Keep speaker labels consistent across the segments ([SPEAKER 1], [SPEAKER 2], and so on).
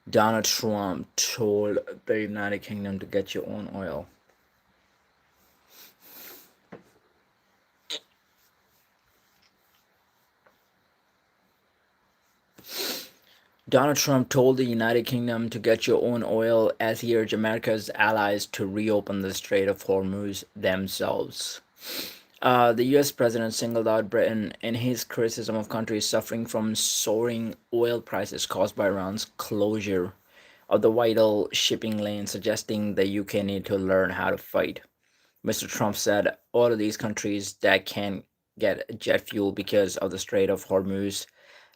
[SPEAKER 1] Donald Trump told the United Kingdom to get your own oil. Donald Trump told the United Kingdom to get your own oil as he urged America's allies to reopen the Strait of Hormuz themselves. The US president singled out Britain in his criticism of countries suffering from soaring oil prices caused by Iran's closure of the vital shipping lane, suggesting the UK need to learn how to fight. Mr. Trump said all of these countries that can't get jet fuel because of the Strait of Hormuz,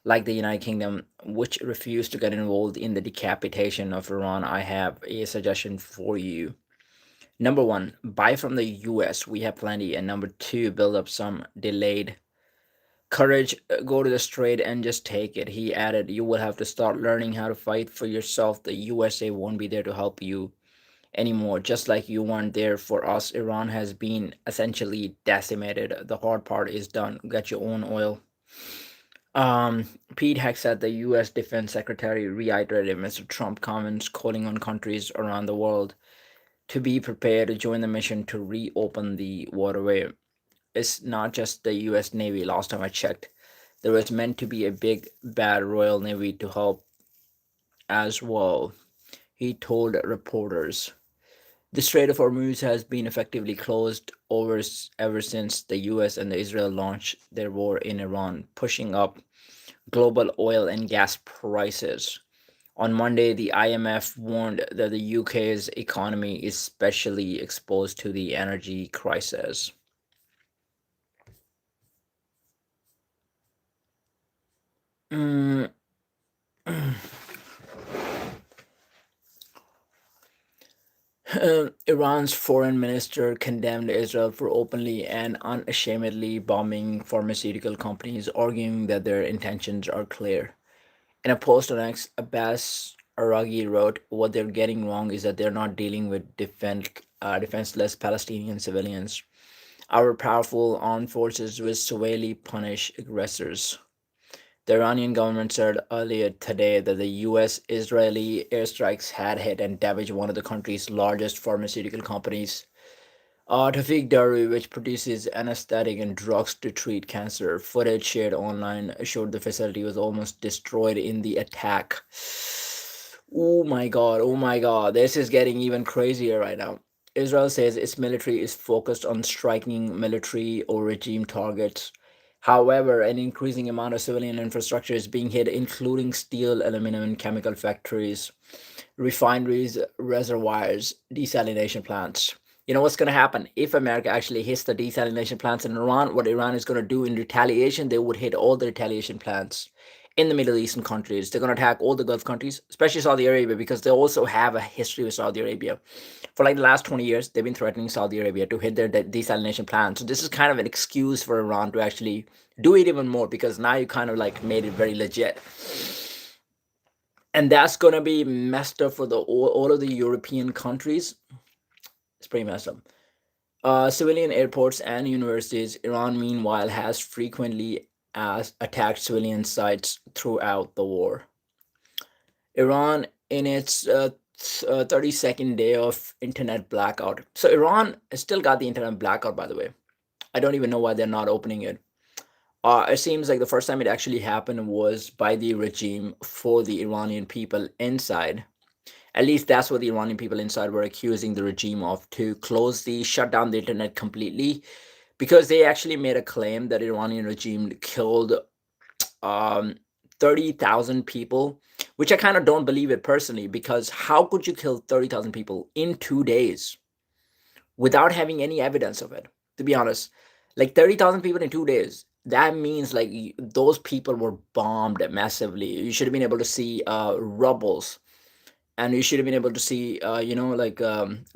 [SPEAKER 1] like the United Kingdom, which refused to get involved in the decapitation of Iran, I have a suggestion for you. Number one, buy from the US. We have plenty. And number two, build up some delayed courage. Go to the strait and just take it. He added, you will have to start learning how to fight for yourself. The USA won't be there to help you anymore, just like you weren't there for us. Iran has been essentially decimated. The hard part is done. Get your own oil. Pete Hegseth, the U.S. Defense Secretary, reiterated Mr. Trump comments, calling on countries around the world to be prepared to join the mission to reopen the waterway. It's not just the U.S. Navy. Last time I checked, there was meant to be a big bad Royal Navy to help as well. He told reporters. The Strait of Hormuz has been effectively closed ever since the US and Israel launched their war in Iran, pushing up global oil and gas prices. On Monday, the IMF warned that the UK's economy is especially exposed to the energy crisis. Mm, Iran's foreign minister condemned Israel for openly and unashamedly bombing pharmaceutical companies, arguing that their intentions are clear. In a post on X, Abbas Araghi wrote, what they're getting wrong is that they're not dealing with defenseless Palestinian civilians. Our powerful armed forces will severely punish aggressors. The Iranian government said earlier today that the US Israeli airstrikes had hit and damaged one of the country's largest pharmaceutical companies. Tawfiq Dari, which produces anesthetic and drugs to treat cancer, footage shared online showed the facility was almost destroyed in the attack. Oh my god, this is getting even crazier right now. Israel says its military is focused on striking military or regime targets. However, an increasing amount of civilian infrastructure is being hit, including steel, aluminum, and chemical factories, refineries, reservoirs, desalination plants. You know what's going to happen if America actually hits the desalination plants in Iran? What Iran is going to do in retaliation, they would hit all the retaliation plants in the Middle Eastern countries. They're going to attack all the Gulf countries, especially Saudi Arabia, because they also have a history with Saudi Arabia. For like the last 20 years, they've been threatening Saudi Arabia to hit their desalination plants. So this is kind of an excuse for Iran to actually do it even more, because now you kind of like made it very legit. And that's going to be messed up for all of the European countries. It's pretty messed up. Civilian airports and universities. Iran, meanwhile, has frequently attacked civilian sites throughout the war. Iran, in its 32nd day of internet blackout. So, Iran has still got the internet blackout, by the way. I don't even know why they're not opening it. It seems like the first time it actually happened was by the regime for the Iranian people inside. At least that's what the Iranian people inside were accusing the regime of, to shut down the internet completely, because they actually made a claim that Iranian regime killed um, 30,000 people, which I kind of don't believe it personally, because how could you kill 30,000 people in 2 days without having any evidence of it? To be honest, like 30,000 people in 2 days, that means like those people were bombed massively. You should have been able to see rubbles and you should have been able to see, like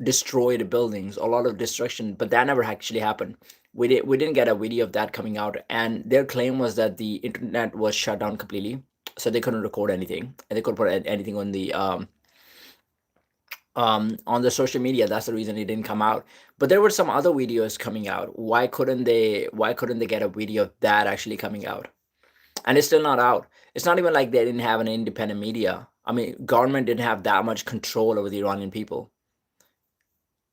[SPEAKER 1] destroyed buildings, a lot of destruction, but that never actually happened. We didn't get a video of that coming out, and their claim was that the internet was shut down completely, so they couldn't record anything, and they couldn't put anything on the social media. That's the reason it didn't come out. But there were some other videos coming out. Why couldn't they get a video of that actually coming out? And it's still not out. It's not even like they didn't have an independent media. I mean, government didn't have that much control over the Iranian people.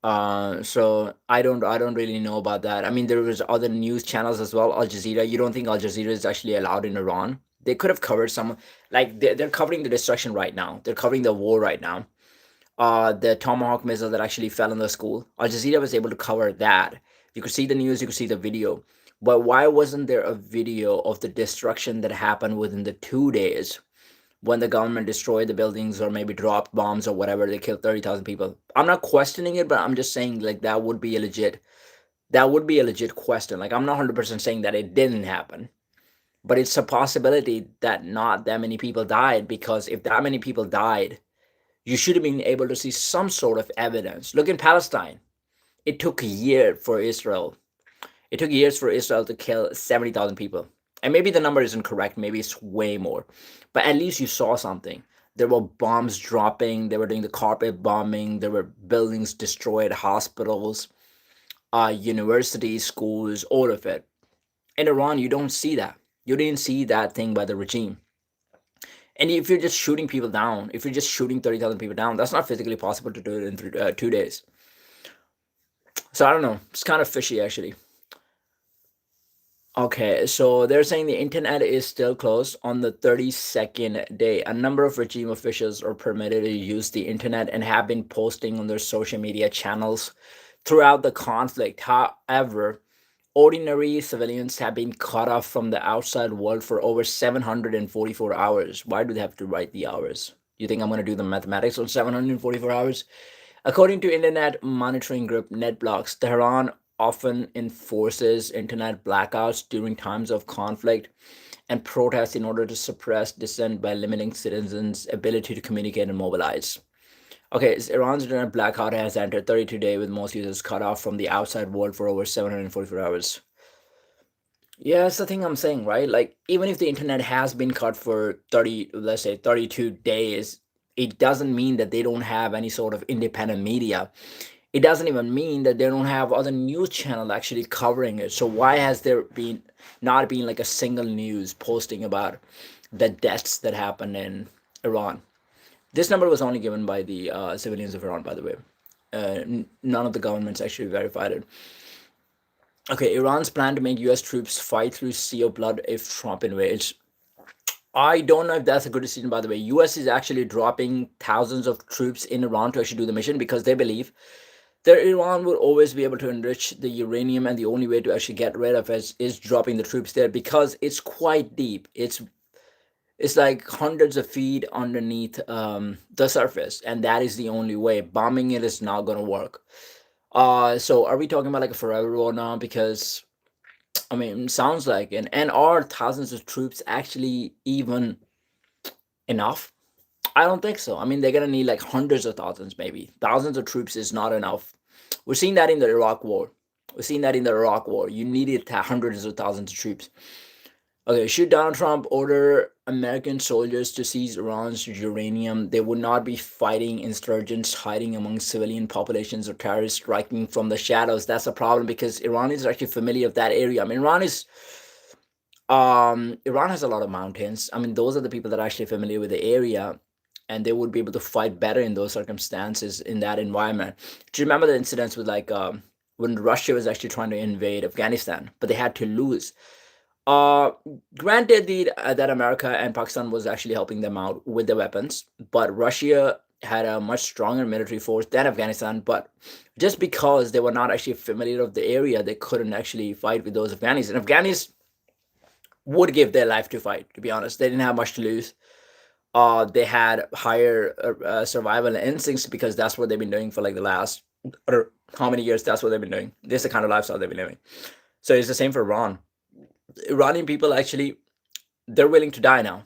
[SPEAKER 1] So I don't really know about that. I mean, there was other news channels as well. Al Jazeera. You don't think Al Jazeera is actually allowed in Iran? They could have covered some, like they're covering the destruction right now. They're covering the war right now. The Tomahawk missile that actually fell in the school. Al Jazeera was able to cover that. You could see the news, you could see the video. But why wasn't there a video of the destruction that happened within the 2 days when the government destroyed the buildings or maybe dropped bombs or whatever? They killed 30,000 people. I'm not questioning it, but I'm just saying like that would be a legit question. Like I'm not 100% saying that it didn't happen, but it's a possibility that not that many people died, because if that many people died, you should have been able to see some sort of evidence. Look in Palestine. It took a year for Israel. It took years for Israel to kill 70,000 people. And maybe the number isn't correct. Maybe it's way more. But at least you saw something. There were bombs dropping. They were doing the carpet bombing. There were buildings destroyed, hospitals, universities, schools, all of it. In Iran, you don't see that. You didn't see that thing by the regime. And if you're just shooting people down, if you're just shooting 30,000 people down, that's not physically possible to do it in 2 days. So I don't know. It's kind of fishy, actually. Okay, so they're saying the internet is still closed on the 32nd day. A number of regime officials are permitted to use the internet and have been posting on their social media channels throughout the conflict. However, ordinary civilians have been cut off from the outside world for over 744 hours. Why do they have to write the hours? You think I'm going to do the mathematics on 744 hours? According to internet monitoring group NetBlocks, Tehran often enforces internet blackouts during times of conflict and protests in order to suppress dissent by limiting citizens' ability to communicate and mobilize. Okay, Iran's internet blackout has entered 32 day with most users cut off from the outside world for over 744 hours. Yeah, that's the thing I'm saying, right? Like, even if the internet has been cut for 30, let's say 32 days, it doesn't mean that they don't have any sort of independent media. It doesn't even mean that they don't have other news channel actually covering it. So why has there been not been like a single news posting about the deaths that happened in Iran? This number was only given by the civilians of Iran, by the way. None of the governments actually verified it. Okay, Iran's plan to make U.S. troops fight through sea of blood if Trump invades. I don't know if that's a good decision, by the way. U.S. is actually dropping thousands of troops in Iran to actually do the mission because they believe that Iran will always be able to enrich the uranium, and the only way to actually get rid of it is dropping the troops there because it's quite deep. It's like hundreds of feet underneath the surface, and that is the only way. Bombing it is not going to work. So are we talking about like a forever war now? Because I mean, sounds like it. And are thousands of troops actually even enough? I don't think so. I mean, they're gonna need like hundreds of thousands, maybe. Thousands of troops is not enough. We're seeing that in the Iraq War. We're seeing that in the Iraq War. You needed hundreds of thousands of troops. Okay, should Donald Trump order American soldiers to seize Iran's uranium, they would not be fighting insurgents hiding among civilian populations or terrorists striking from the shadows. That's a problem because Iran is actually familiar with that area. I mean, Iran has a lot of mountains. I mean, those are the people that are actually familiar with the area, and they would be able to fight better in those circumstances in that environment. Do you remember the incidents with like when Russia was actually trying to invade Afghanistan, but they had to lose? Uh, Granted, that America and Pakistan was actually helping them out with the weapons, but Russia had a much stronger military force than Afghanistan. But just because they were not actually familiar of the area, they couldn't actually fight with those Afghanis. And Afghanis would give their life to fight. To be honest, they didn't have much to lose. They had higher survival instincts because that's what they've been doing for like the last, or how many years. That's what they've been doing. This is the kind of lifestyle they've been living. So it's the same for Iran. Iranian people actually, they're willing to die now.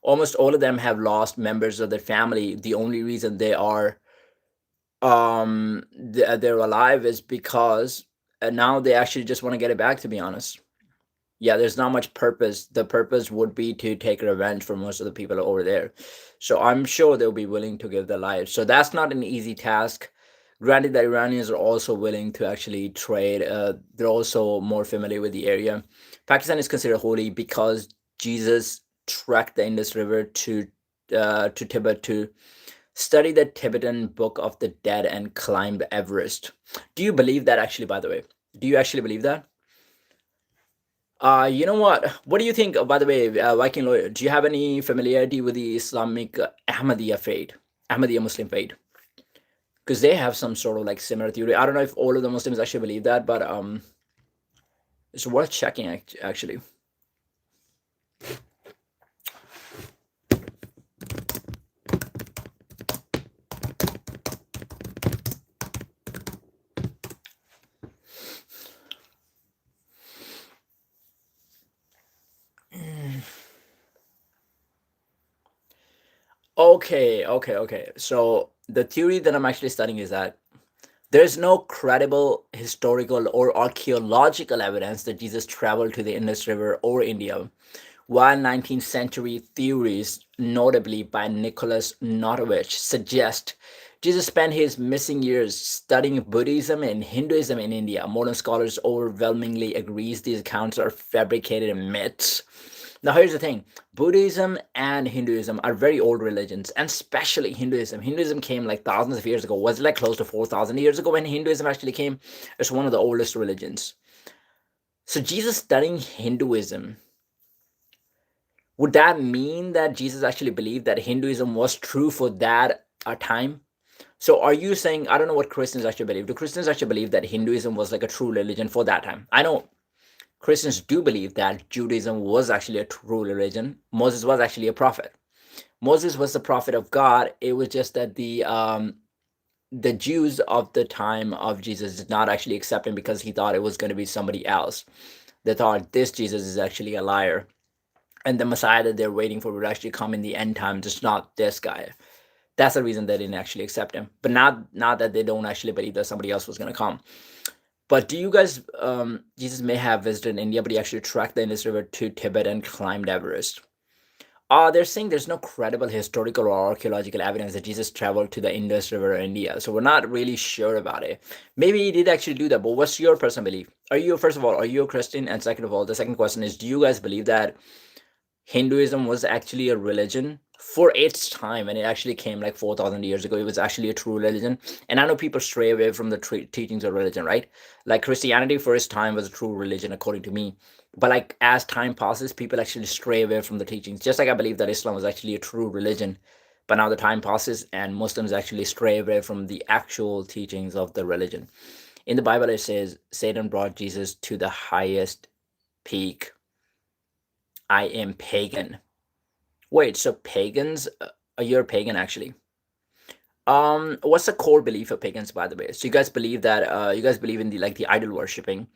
[SPEAKER 1] Almost all of them have lost members of their family. The only reason they are they're alive is because now they actually just want to get it back, to be honest. Yeah, there's not much purpose. The purpose would be to take revenge for most of the people over there. So I'm sure they'll be willing to give their lives. So that's not an easy task. Granted, the Iranians are also willing to actually trade. They're also more familiar with the area. Pakistan is considered holy because Jesus trekked the Indus River to Tibet to study the Tibetan Book of the Dead and climbed Everest. Do you believe that actually, by the way? Do you actually believe that? You know what? What do you think, by the way, Viking lawyer? Do you have any familiarity with the Islamic Ahmadiyya faith, Ahmadiyya Muslim faith? Because they have some sort of like similar theory. I don't know if all of the Muslims actually believe that, but it's worth checking actually. Okay. So the theory that I'm actually studying is that there's no credible historical or archaeological evidence that Jesus traveled to the Indus River or India, while 19th century theories, notably by Nicholas Notovich, suggest Jesus spent his missing years studying Buddhism and Hinduism in India. Modern scholars overwhelmingly agrees these accounts are fabricated myths. Now, here's the thing: Buddhism and Hinduism are very old religions, and especially Hinduism. Hinduism came like thousands of years ago. Was it like close to 4,000 years ago when Hinduism actually came? It's one of the oldest religions. So, Jesus studying Hinduism, would that mean that Jesus actually believed that Hinduism was true for that time? So, are you saying, I don't know what Christians actually believe? Do Christians actually believe that Hinduism was like a true religion for that time? I know Christians do believe that Judaism was actually a true religion. Moses was actually a prophet. Moses was the prophet of God. It was just that the Jews of the time of Jesus did not actually accept him because he thought it was going to be somebody else. They thought this Jesus is actually a liar, and the Messiah that they're waiting for would actually come in the end time, just not this guy. That's the reason they didn't actually accept him. But not that they don't actually believe that somebody else was going to come. But do you guys, Jesus may have visited India, but he actually trekked the Indus River to Tibet and climbed Everest. They're saying there's no credible historical or archaeological evidence that Jesus traveled to the Indus River in India. So we're not really sure about it. Maybe he did actually do that, but what's your personal belief? First of all, are you a Christian? And second of all, the second question is, do you guys believe that Hinduism was actually a religion for its time, and it actually came like 4,000 years ago? It was actually a true religion. And I know people stray away from the teachings of religion, right? Like Christianity for its time was a true religion, according to me. But like as time passes, people actually stray away from the teachings. Just like I believe that Islam was actually a true religion. But now the time passes and Muslims actually stray away from the actual teachings of the religion. In the Bible, it says Satan brought Jesus to the highest peak. I am pagan. Wait, so pagans, you're a pagan actually. What's the core belief of pagans, by the way? So you guys believe that you guys believe in the like the idol worshipping,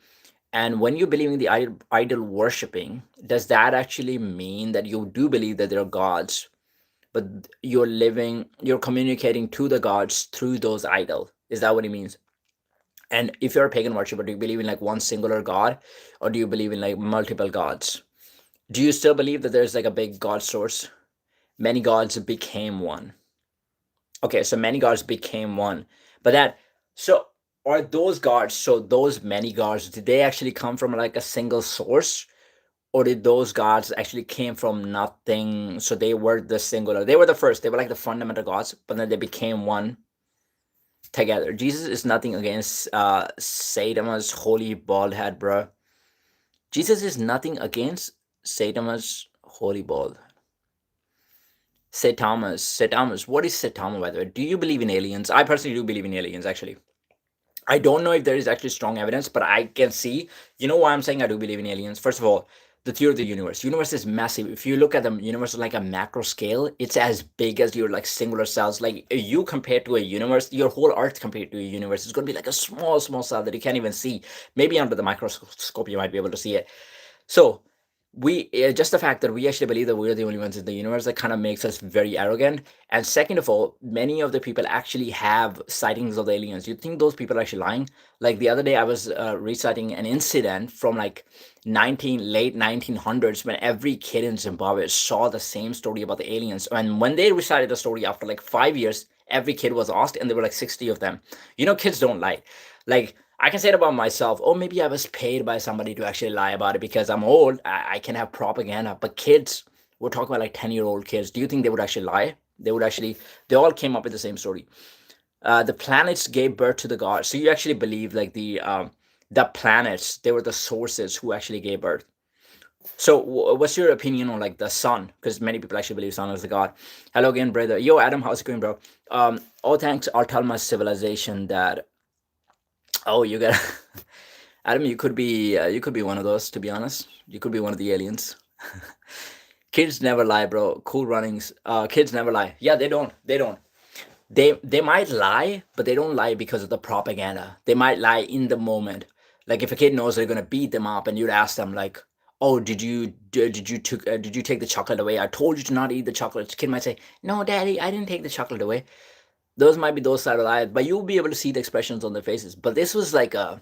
[SPEAKER 1] and when you believe in the idol worshipping, does that actually mean that you do believe that there are gods, but you're communicating to the gods through those idols? Is that what it means? And if you're a pagan worshiper, do you believe in like one singular god, or do you believe in like multiple gods? Do you still believe that there's like a big god source? Many gods became one. Okay, so many gods became one. But that, so are those gods, so those many gods, did they actually come from like a single source? Or did those gods actually came from nothing? So they were the singular. They were the first. They were like the fundamental gods, but then they became one together. Jesus is nothing against Satan's holy bald head, bro. Jesus is nothing against Satan's holy bald. Saint Thomas. What is Saint Thomas, by the way? Do you believe in aliens? I personally do believe in aliens, actually. I don't know if there is actually strong evidence, but I can see. You know why I'm saying I do believe in aliens? First of all, the theory of the universe. Universe is massive. If you look at the universe on like a macro scale, it's as big as your like singular cells. Like you compared to a universe, your whole Earth compared to a universe is going to be like a small cell that you can't even see. Maybe under the microscope you might be able to see it. So we just the fact that we actually believe that we're the only ones in the universe, that kind of makes us very arrogant. And second of all, many of the people actually have sightings of the aliens. You think those people are actually lying? Like the other day I was reciting an incident from like late 1900s, when every kid in Zimbabwe saw the same story about the aliens, and when they recited the story after like 5 years, every kid was asked, and there were like 60 of them. Kids don't lie. Like, I can say it about myself. Oh, maybe I was paid by somebody to actually lie about it because I'm old. I can have propaganda. But kids, we're talking about like 10-year-old kids. Do you think they would actually lie? They all came up with the same story. The planets gave birth to the gods. So you actually believe like the planets, they were the sources who actually gave birth. So what's your opinion on like the sun? Because many people actually believe sun is the god. Hello again, brother. Yo, Adam, how's it going, bro? All thanks Altalma civilization that. Oh, you got Adam, you could be one of those. To be honest, you could be one of the aliens. Kids never lie, bro. Cool runnings. Kids never lie. Yeah, they don't. They don't. They might lie, but they don't lie because of the propaganda. They might lie in the moment. Like if a kid knows they're gonna beat them up, and you'd ask them like, "Oh, did you take the chocolate away? I told you to not eat the chocolate." The kid might say, "No, daddy, I didn't take the chocolate away." Those might be those side of lies, but you'll be able to see the expressions on their faces. But this was like a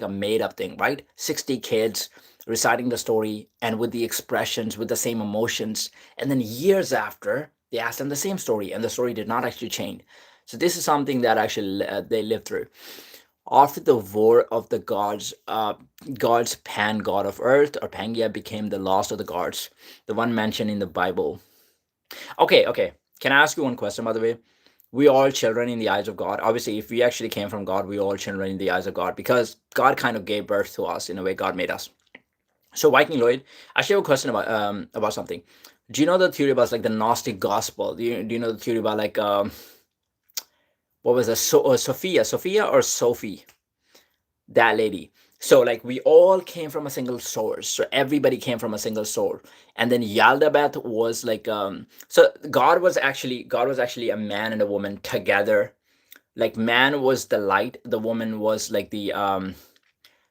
[SPEAKER 1] made up thing, right? 60 kids reciting the story and with the expressions, with the same emotions, and then years after they asked them the same story, and the story did not actually change. So this is something that actually they lived through. After the war of the gods, gods Pan, god of earth, or Pangaea, became the last of the gods, the one mentioned in the Bible. Okay, okay. Can I ask you one question, by the way? We all children in the eyes of God. Obviously, if we actually came from God, we all children in the eyes of God, because God kind of gave birth to us in a way. God made us. So Viking Lloyd, I actually have a question about something. Do you know the theory about like the Gnostic gospel? Do you know the theory about like what was it? Sophia or Sophie? That lady. So like we all came from a single source. So everybody came from a single source. And then Yaldabeth was like so God was actually a man and a woman together. Like man was the light, the woman was like the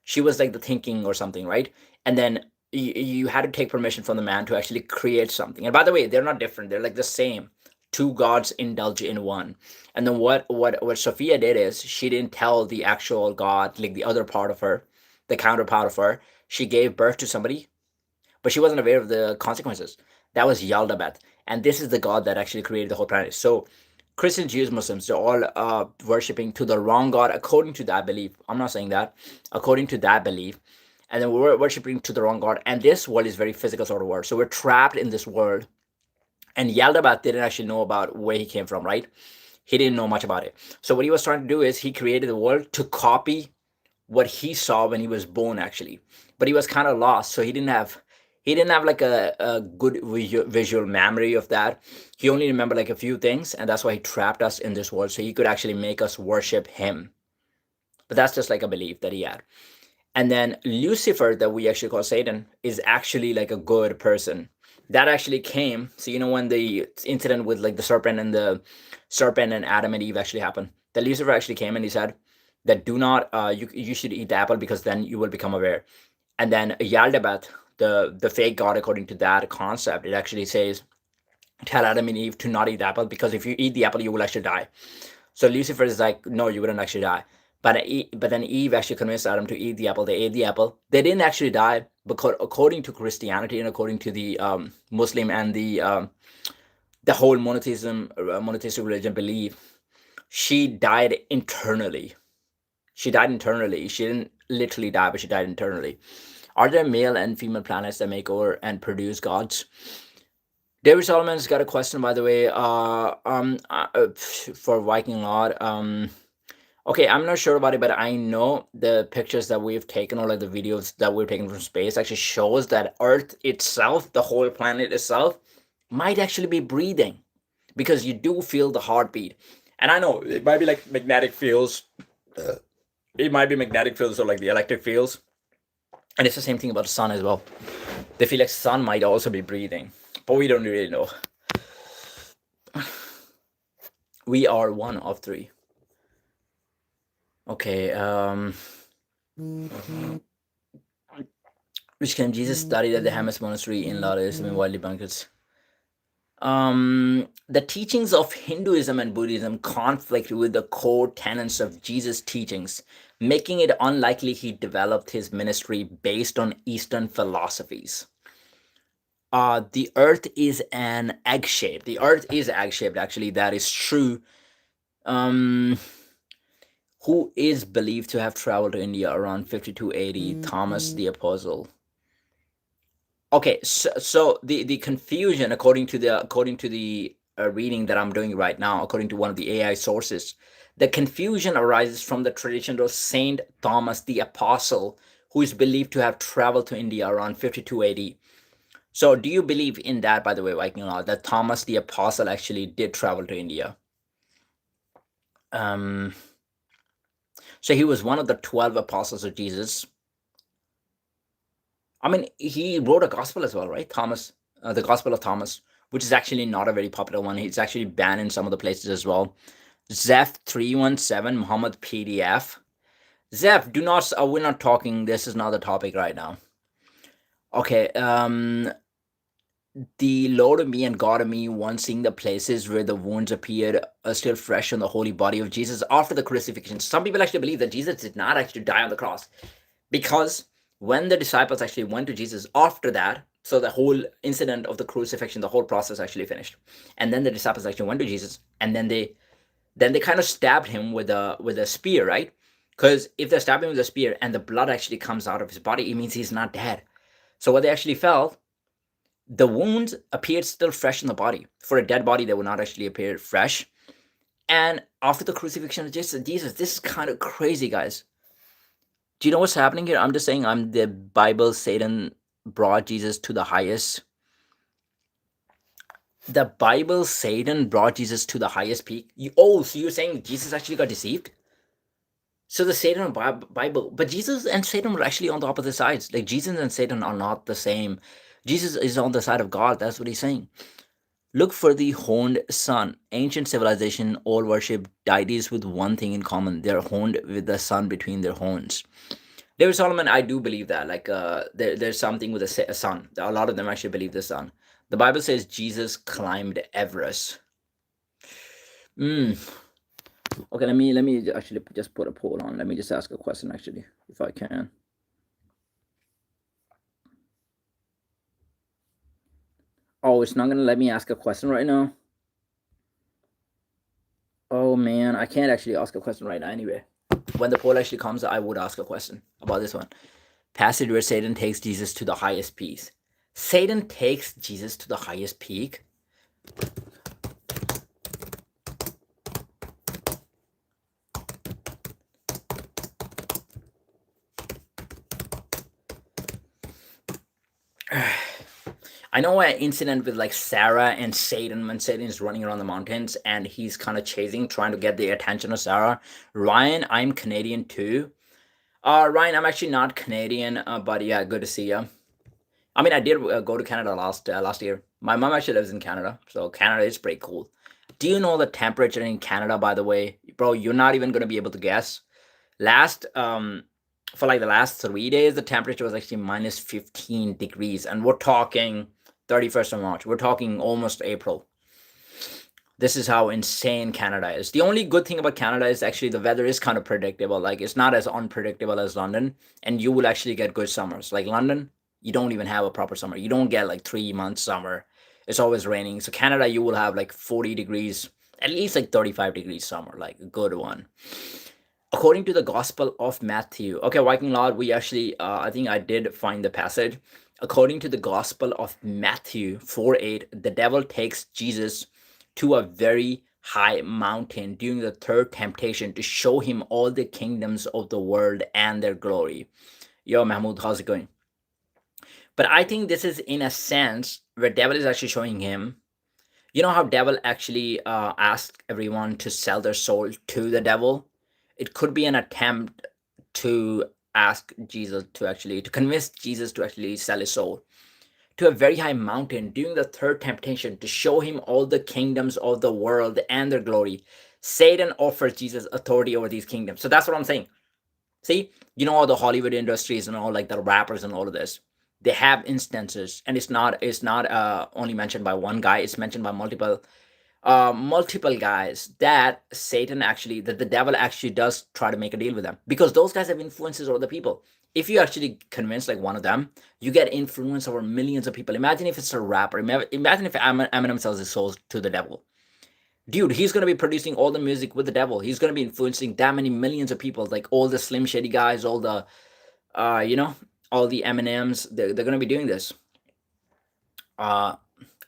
[SPEAKER 1] she was like the thinking or something, right? And then you had to take permission from the man to actually create something. And by the way, they're not different, they're like the same. Two gods indulge in one. And then what Sophia did is she didn't tell the actual god, like the other part of her, the counterpart of her. She gave birth to somebody, but she wasn't aware of the consequences. That was Yaldabaoth, and this is the god that actually created the whole planet. So Christians, Jews, Muslims, they're all worshiping to the wrong God according to that belief. I'm not saying that. According to that belief. And then we're worshiping to the wrong God. And this world is very physical sort of world. So we're trapped in this world. And Yaldabaoth didn't actually know about where he came from, right? He didn't know much about it. So what he was trying to do is he created the world to copy what he saw when he was born, actually. But he was kind of lost, so he didn't have like a good visual memory of that. He only remembered like a few things, and that's why he trapped us in this world, so he could actually make us worship him. But that's just like a belief that he had. And then Lucifer, that we actually call Satan, is actually like a good person. That actually came. So when the incident with like the serpent and Adam and Eve actually happened, that Lucifer actually came and he said that do not you should eat the apple because then you will become aware. And then Yaldabaoth, the fake god, according to that concept, it actually says tell Adam and Eve to not eat the apple because if you eat the apple you will actually die. So Lucifer is like, no, you wouldn't actually die. But then Eve actually convinced Adam to eat the apple. They ate the apple. They didn't actually die because according to Christianity and according to the Muslim and the whole monotheistic religion belief, she died internally. She died internally. She didn't literally die, but she died internally. Are there male and female planets that make over and produce gods? David Solomon's got a question, by the way, for Viking Lord. Okay, I'm not sure about it, but I know the pictures that we've taken or like the videos that we've taken from space actually shows that Earth itself, the whole planet itself, might actually be breathing because you do feel the heartbeat. And I know it might be like magnetic fields. It might be magnetic fields or like the electric fields. And it's the same thing about the sun as well. They feel like sun might also be breathing, but we don't really know. We are one of three. Okay. which claim Jesus studied at the Hamas Monastery in Laudaism and widely bunkers. The teachings of Hinduism and Buddhism conflict with the core tenets of Jesus' teachings, making it unlikely he developed his ministry based on Eastern philosophies. The earth is an egg shaped. The earth is egg shaped, actually. That is true. Who is believed to have traveled to India around 5280? Thomas the Apostle. Okay, so the confusion, according to the reading that I'm doing right now, according to one of the AI sources, the confusion arises from the tradition of Saint Thomas the Apostle, who is believed to have traveled to India around 5280. So, do you believe in that, by the way, Viking Law, that Thomas the Apostle actually did travel to India? Um, so he was one of the 12 apostles of Jesus. I mean, he wrote a gospel as well, right? Thomas, the Gospel of Thomas, which is actually not a very popular one. It's actually banned in some of the places as well. Zeph 317, Muhammad PDF. Zeph, do not. We're not talking. This is not the topic right now. Okay. The Lord of me and God of me, one seeing the places where the wounds appeared still fresh on the holy body of Jesus after the crucifixion. Some people actually believe that Jesus did not actually die on the cross, because when the disciples actually went to Jesus after that, so the whole incident of the crucifixion, the whole process actually finished, and then the disciples actually went to Jesus, and then they kind of stabbed him with a spear, right? Because if they stab him with a spear and the blood actually comes out of his body, it means he's not dead. So what they actually felt, the wounds appeared still fresh in the body. For a dead body, they would not actually appear fresh. And after the crucifixion of Jesus, this is kind of crazy, guys. Do you know what's happening here? I'm just saying, I'm the Bible. Satan brought Jesus to the highest. The Bible, Satan brought Jesus to the highest peak. So you're saying Jesus actually got deceived? So the Satan and Bible, but Jesus and Satan were actually on the opposite sides. Like, Jesus and Satan are not the same. Jesus is on the side of God. That's what he's saying. Look for the horned sun. Ancient civilization all worship deities with one thing in common. They're horned with the sun between their horns. David Solomon, I do believe that. Like, there's something with a sun. A lot of them actually believe the sun. The Bible says Jesus climbed Everest. Okay, let me actually just put a poll on. Let me just ask a question, actually, if I can. Oh, it's not gonna let me ask a question right now. Oh man, I can't actually ask a question right now anyway. When the poll actually comes, I would ask a question about this one. Passage where Satan takes Jesus to the highest peak. Satan takes Jesus to the highest peak. I know an incident with like Sarah and Satan, when Satan is running around the mountains and he's kind of trying to get the attention of Sarah. Ryan, I'm Canadian too. Ryan, I'm actually not Canadian, but yeah, good to see you. I mean, I did go to Canada last year. My mom actually lives in Canada, so Canada is pretty cool. Do you know the temperature in Canada, by the way? Bro, you're not even gonna be able to guess. For like the last 3 days, the temperature was actually minus 15 degrees, and we're talking 31st of March. We're talking almost April. This is how insane Canada is. The only good thing about Canada is actually the weather is kind of predictable. Like, it's not as unpredictable as London, and you will actually get good summers. Like London, you don't even have a proper summer. You don't get like 3 months summer. It's always raining. So Canada, you will have like 40 degrees, at least like 35 degrees summer, like a good one. According to the Gospel of Matthew. Okay, Viking Lord, we actually, I think I did find the passage. According to the Gospel of Matthew 4:8, the devil takes Jesus to a very high mountain during the third temptation to show him all the kingdoms of the world and their glory. Yo, Mahmoud, how's it going? But I think this is in a sense where devil is actually showing him. You know how devil actually asked everyone to sell their soul to the devil? It could be an attempt to ask Jesus to convince Jesus to actually sell his soul to a very high mountain during the third temptation to show him all the kingdoms of the world and their glory. Satan offers Jesus authority over these kingdoms. So that's what I'm saying. See, you know, all the Hollywood industries and all, like the rappers and all of this, They have instances, and it's not only mentioned by one guy. It's mentioned by multiple guys that Satan actually, that the devil actually does try to make a deal with them, because those guys have influences over the people. If you actually convince like one of them, you get influence over millions of people. Imagine if it's a rapper. Imagine if Eminem sells his soul to the devil. Dude, he's gonna be producing all the music with the devil. He's gonna be influencing that many millions of people, like all the Slim Shady guys, all the you know, all the Eminems. They're gonna be doing this. Uh,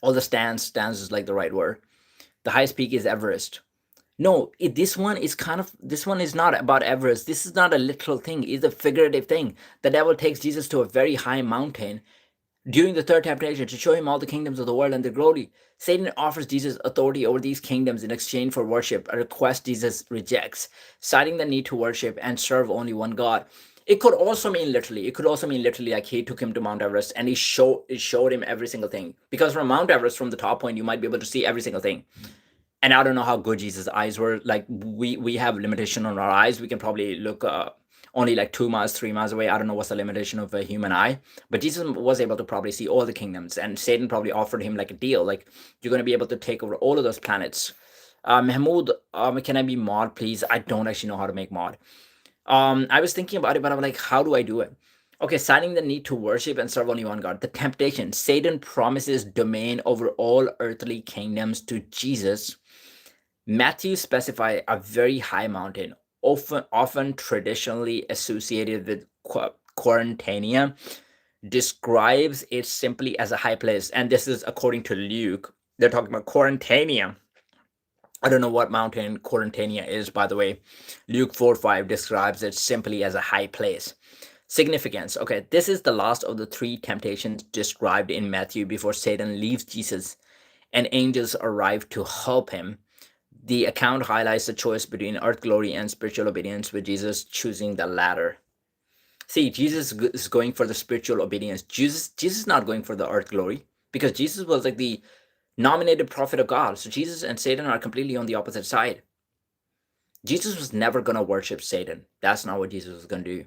[SPEAKER 1] all the stands is like the right word. The highest peak is Everest. No, this one is not about Everest. This is not a literal thing. It's a figurative thing. The devil takes Jesus to a very high mountain during the third temptation to show him all the kingdoms of the world and their glory. Satan offers Jesus authority over these kingdoms in exchange for worship, a request Jesus rejects, citing the need to worship and serve only one God. It could also mean literally. It could also mean literally like he took him to Mount Everest and it showed him every single thing. Because from Mount Everest, from the top point, you might be able to see every single thing. And I don't know how good Jesus' eyes were. Like we have limitation on our eyes. We can probably look only like 2 miles, 3 miles away. I don't know what's the limitation of a human eye, but Jesus was able to probably see all the kingdoms, and Satan probably offered him like a deal, like you're going to be able to take over all of those planets. Mahmoud, can I be mod, please? I don't actually know how to make mod. I was thinking about it, but I'm like, how do I do it? Okay, citing the need to worship and serve only one God. The temptation. Satan promises domain over all earthly kingdoms to Jesus. Matthew specify a very high mountain, often traditionally associated with Quarantania, describes it simply as a high place. And this is according to Luke. They're talking about Quarantania. I don't know what mountain Quarantania is, by the way. Luke 4:5 describes it simply as a high place. Significance. Okay, this is the last of the three temptations described in Matthew before Satan leaves Jesus and angels arrive to help him. The account highlights the choice between earth glory and spiritual obedience, with Jesus choosing the latter. See, Jesus is going for the spiritual obedience. Jesus is not going for the earth glory, because Jesus was like the nominated prophet of God. So Jesus and Satan are completely on the opposite side. Jesus was never going to worship Satan. That's not what Jesus was going to do.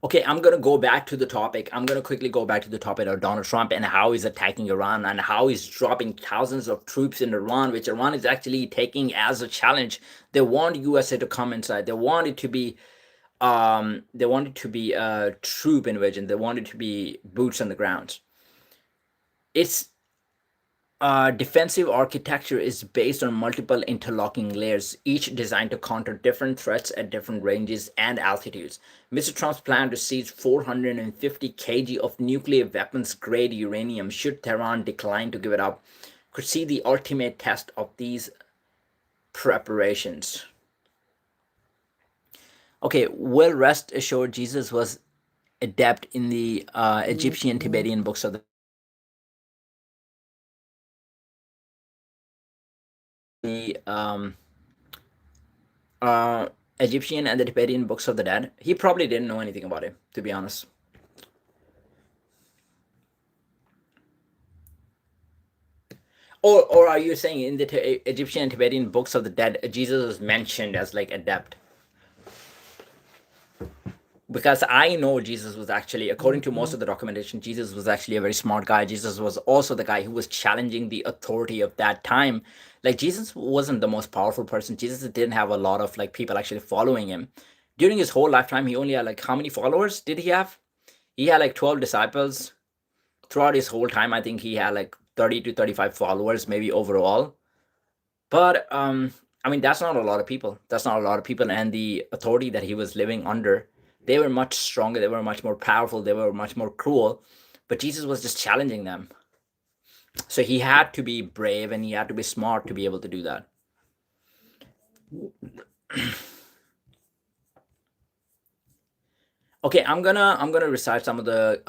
[SPEAKER 1] Okay, I'm gonna go back to the topic. I'm gonna quickly go back to the topic of Donald Trump and how he's attacking Iran and how he's dropping thousands of troops in Iran, which Iran is actually taking as a challenge. They want USA to come inside. They want it to be a troop invasion. They want it to be boots on the ground. Its defensive architecture is based on multiple interlocking layers, each designed to counter different threats at different ranges and altitudes. Mr. Trump's plan to seize 450 kg of nuclear weapons grade uranium, should Tehran decline to give it up, could see the ultimate test of these preparations. Okay, well, rest assured, Jesus was adept in the Egyptian Tibetan books of the Egyptian and the Tibetan books of the dead. He probably didn't know anything about it, to be honest. Or are you saying in the Egyptian and Tibetan books of the dead, Jesus was mentioned as like adept? Because I know Jesus was actually, according to most of the documentation, Jesus was actually a very smart guy. Jesus was also the guy who was challenging the authority of that time. Like, Jesus wasn't the most powerful person. Jesus didn't have a lot of like people actually following him. During his whole lifetime, he only had like, how many followers did he have? He had like 12 disciples. Throughout his whole time, I think he had like 30 to 35 followers, maybe overall. But I mean, that's not a lot of people. That's not a lot of people. And the authority that he was living under, they were much stronger. They were much more powerful. They were much more cruel. But Jesus was just challenging them. So he had to be brave and he had to be smart to be able to do that. Okay, I'm gonna recite some of the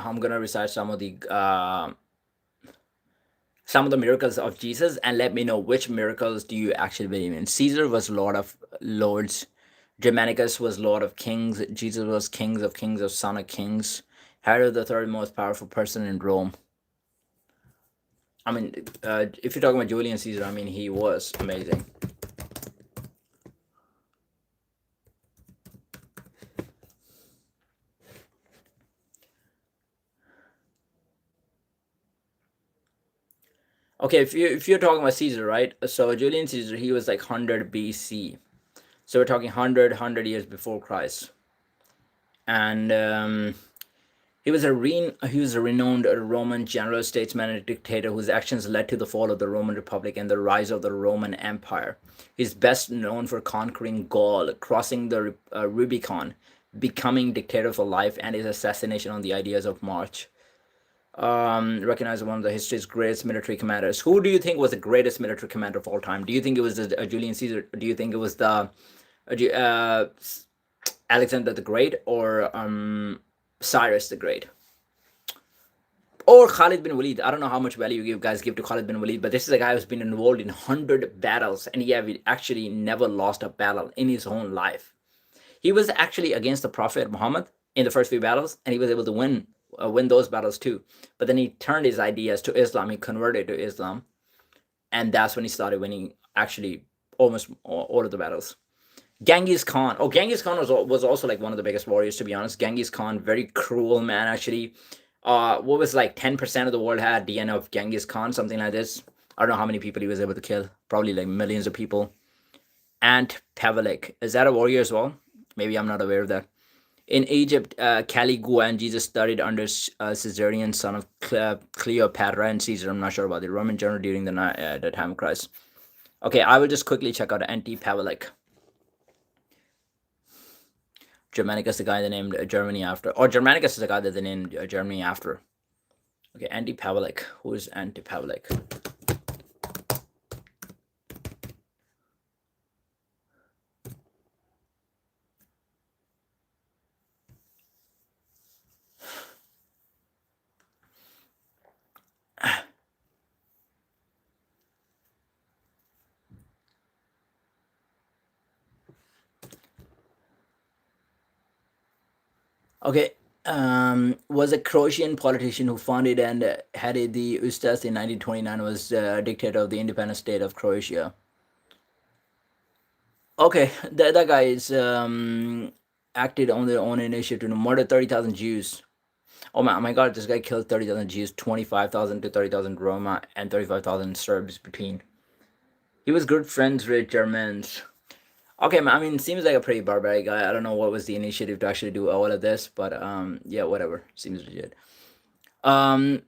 [SPEAKER 1] some of the miracles of Jesus, and let me know which miracles do you actually believe in. Caesar was Lord of Lords. Germanicus was Lord of Kings. Jesus was Kings of Kings, of Son of Kings. Herod the third most powerful person in Rome. I mean, if you're talking about Julius Caesar, I mean, he was amazing. Okay, if you're talking about Caesar, right? So Julian Caesar, he was like 100 BC. So we're talking 100 years before Christ. And he was a renowned Roman general, statesman, and dictator whose actions led to the fall of the Roman Republic and the rise of the Roman Empire. He's best known for conquering Gaul, crossing the Rubicon, becoming dictator for life, and his assassination on the ideas of March. Recognized as one of the history's greatest military commanders. Who do you think was the greatest military commander of all time? Do you think it was Julian Caesar? Do you think it was the Alexander the Great, or Cyrus the Great, or Khalid bin Walid? I don't know how much value you guys give to Khalid bin Walid, but this is a guy who's been involved in 100 battles, and he actually never lost a battle in his own life. He was actually against the Prophet Muhammad in the first few battles, and he was able to win those battles too. But then he turned his ideas to Islam. He converted to Islam, and that's when he started winning actually almost all of the battles. Genghis Khan. Oh, Genghis Khan was also like one of the biggest warriors, to be honest. Genghis Khan, very cruel man, actually. What was like 10% of the world had DNA of Genghis Khan, something like this. I don't know how many people he was able to kill. Probably like millions of people. Ant Pavlik. Is that a warrior as well? Maybe I'm not aware of that. In Egypt, Caligula and Jesus studied under Caesarion, son of Cleopatra and Caesar. I'm not sure about the Roman general during the time of Christ. Okay, I will just quickly check out Antipavlik. Germanicus, the guy they named Germany after. Or Germanicus is the guy that they named Germany after. Okay, Antipavlik. Who is Antipavlik? Okay, was a Croatian politician who founded and headed the Ustaz in 1929, was dictator of the independent state of Croatia. Okay, that guy is acted on their own initiative to murder 30,000 Jews. Oh my God, this guy killed 30,000 Jews, 25,000 to 30,000 Roma, and 35,000 Serbs between. He was good friends with Germans. Okay, I mean, seems like a pretty barbaric guy. I don't know what was the initiative to actually do all of this, but yeah, whatever. Seems legit. Um,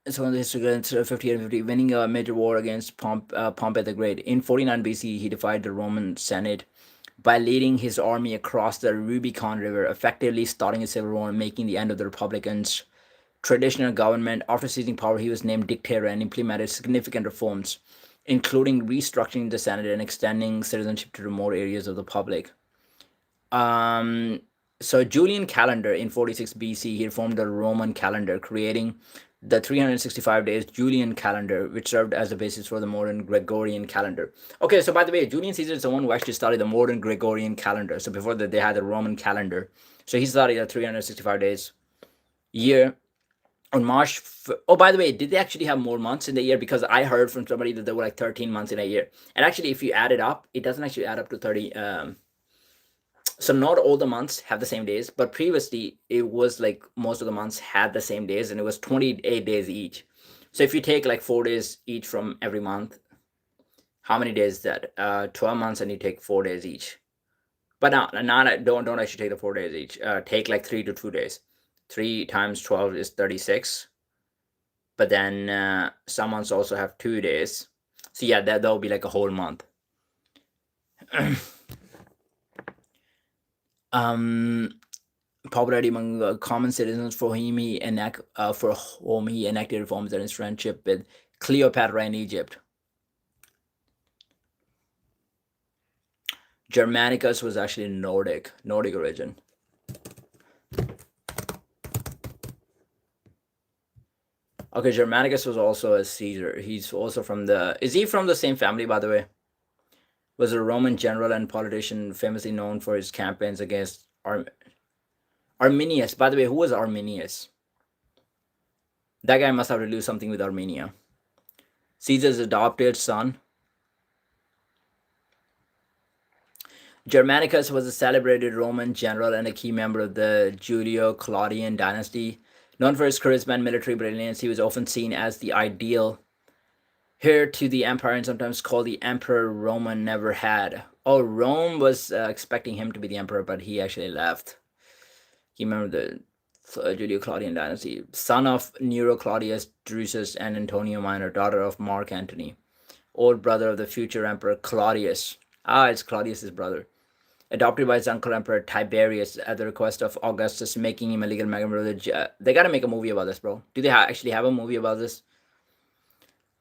[SPEAKER 1] so in the history against 50 and 50, winning a major war against Pompey the Great. In 49 BC, he defied the Roman Senate by leading his army across the Rubicon River, effectively starting a civil war and making the end of the Republicans' traditional government. After seizing power, he was named dictator and implemented significant reforms, including restructuring the Senate and extending citizenship to remote areas of the public. So Julian calendar in 46 BC, he reformed the Roman calendar, creating the 365 days Julian calendar, which served as the basis for the modern Gregorian calendar. Okay, so by the way, Julian Caesar is the one who actually started the modern Gregorian calendar. So before that, they had the Roman calendar. So he started the 365 days year on March. Oh, by the way, did they actually have more months in the year? Because I heard from somebody that there were like 13 months in a year. And actually, if you add it up, it doesn't actually add up to 30. So not all the months have the same days, but previously it was like most of the months had the same days, and it was 28 days each. So if you take like 4 days each from every month, how many days is that? 12 months, and you take 4 days each. But not don't actually take the 4 days each. Take like 3 to 2 days. 3 times 12 is 36. But then some months also have 2 days. So yeah, that'll be like a whole month. Popularity among common citizens for whom he enacted reforms and his friendship with Cleopatra in Egypt. Germanicus was actually Nordic origin. Okay, Germanicus was also a Caesar. He's also from the. Is he from the same family, by the way? Was a Roman general and politician famously known for his campaigns against Arminius. By the way, who was Arminius? That guy must have to do something with Armenia. Caesar's adopted son. Germanicus was a celebrated Roman general and a key member of the Julio-Claudian dynasty. Known for his charisma and military brilliance, he was often seen as the ideal heir to the empire and sometimes called the emperor Roman never had. Oh, Rome was expecting him to be the emperor, but he actually left. He remembered the Julio-Claudian dynasty. Son of Nero Claudius Drusus and Antonia Minor, daughter of Mark Antony. Old brother of the future emperor Claudius. Ah, it's Claudius's brother. Adopted by his uncle Emperor Tiberius at the request of Augustus, making him a legal member of the. They gotta make a movie about this, bro. Do they actually have a movie about this?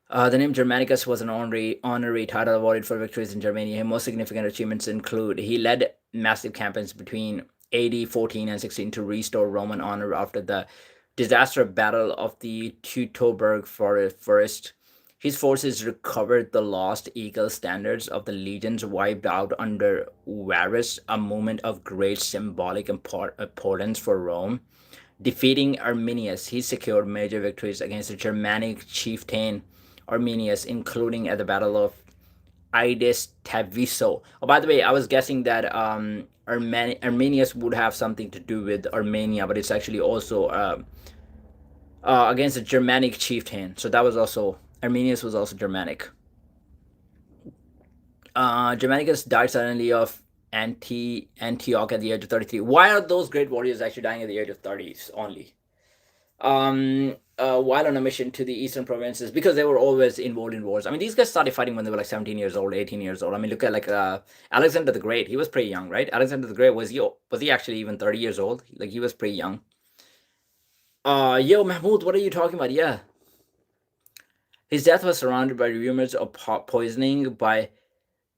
[SPEAKER 1] The name Germanicus was an honorary title awarded for victories in Germania. His most significant achievements include he led massive campaigns between AD 14 and 16 to restore Roman honor after the disastrous Battle of the Teutoburg Forest. His forces recovered the lost eagle standards of the legions wiped out under Varus, a moment of great symbolic importance for Rome. Defeating Arminius, he secured major victories against the Germanic chieftain Arminius, including at the Battle of Ides Taviso. Oh, by the way, I was guessing that Arminius would have something to do with Armenia, but it's actually also against a Germanic chieftain. So that was also Arminius was also Germanic. Germanicus died suddenly of Antioch at the age of 33. Why are those great warriors actually dying at the age of 30s only? While on a mission to the eastern provinces, because they were always involved in wars. I mean, these guys started fighting when they were like 17 years old, 18 years old. I mean, look at like Alexander the Great. He was pretty young, right? Alexander the Great was he actually even 30 years old? Like he was pretty young. Yo, Mahmoud, what are you talking about? Yeah. His death was surrounded by rumors of poisoning by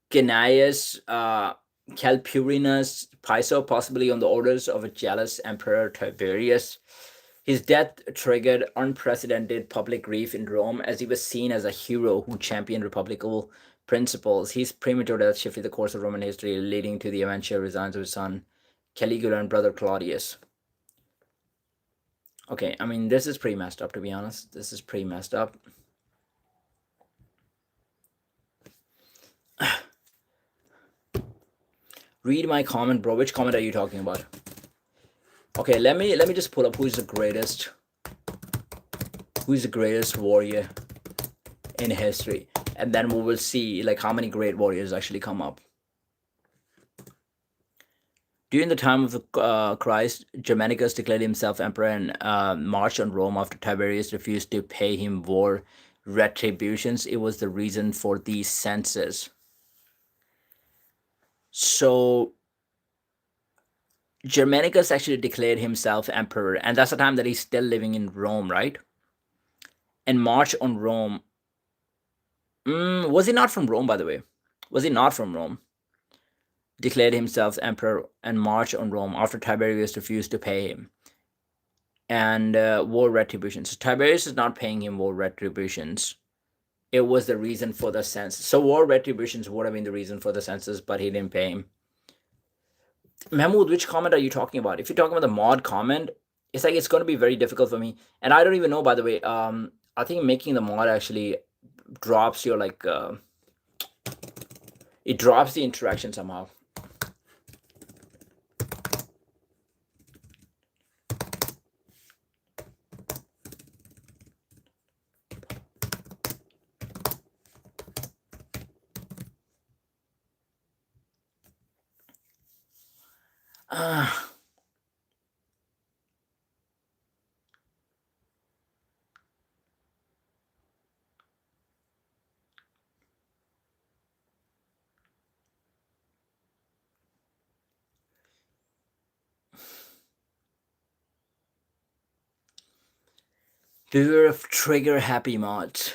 [SPEAKER 1] Gnaeus Calpurnius Piso, possibly on the orders of a jealous emperor Tiberius. His death triggered unprecedented public grief in Rome as he was seen as a hero who championed republican principles. His premature death shifted the course of Roman history, leading to the eventual resigns of his son Caligula and brother Claudius. Okay, I mean, this is pretty messed up, to be honest. This is pretty messed up. Read my comment, bro. Which comment are you talking about? Okay, let me just pull up who's the greatest warrior in history, and then we will see like how many great warriors actually come up. During the time of Christ, Germanicus declared himself emperor and marched on Rome after Tiberius refused to pay him war retributions. It was the reason for these census. So Germanicus actually declared himself emperor, and that's the time that he's still living in Rome, right? And marched on Rome. Was he not from Rome, by the way? Was he not from Rome? Declared himself emperor and marched on Rome after Tiberius refused to pay him and war retributions. So Tiberius is not paying him war retributions. It was the reason for the census. So war retributions would have been the reason for the census, but he didn't pay him. Mahmoud, which comment are you talking about? If you're talking about the mod comment, it's like it's going to be very difficult for me. And I don't even know, by the way. I think making the mod actually drops your like. It drops the interaction somehow. Beware of trigger happy mods.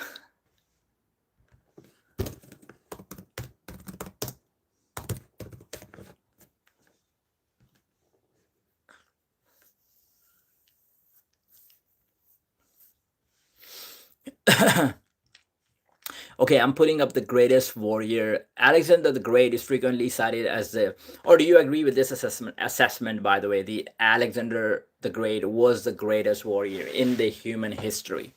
[SPEAKER 1] Okay, I'm putting up the greatest warrior. Alexander the Great is frequently cited as the. Or do you agree with this assessment? By the way, the Alexander the Great was the greatest warrior in the human history.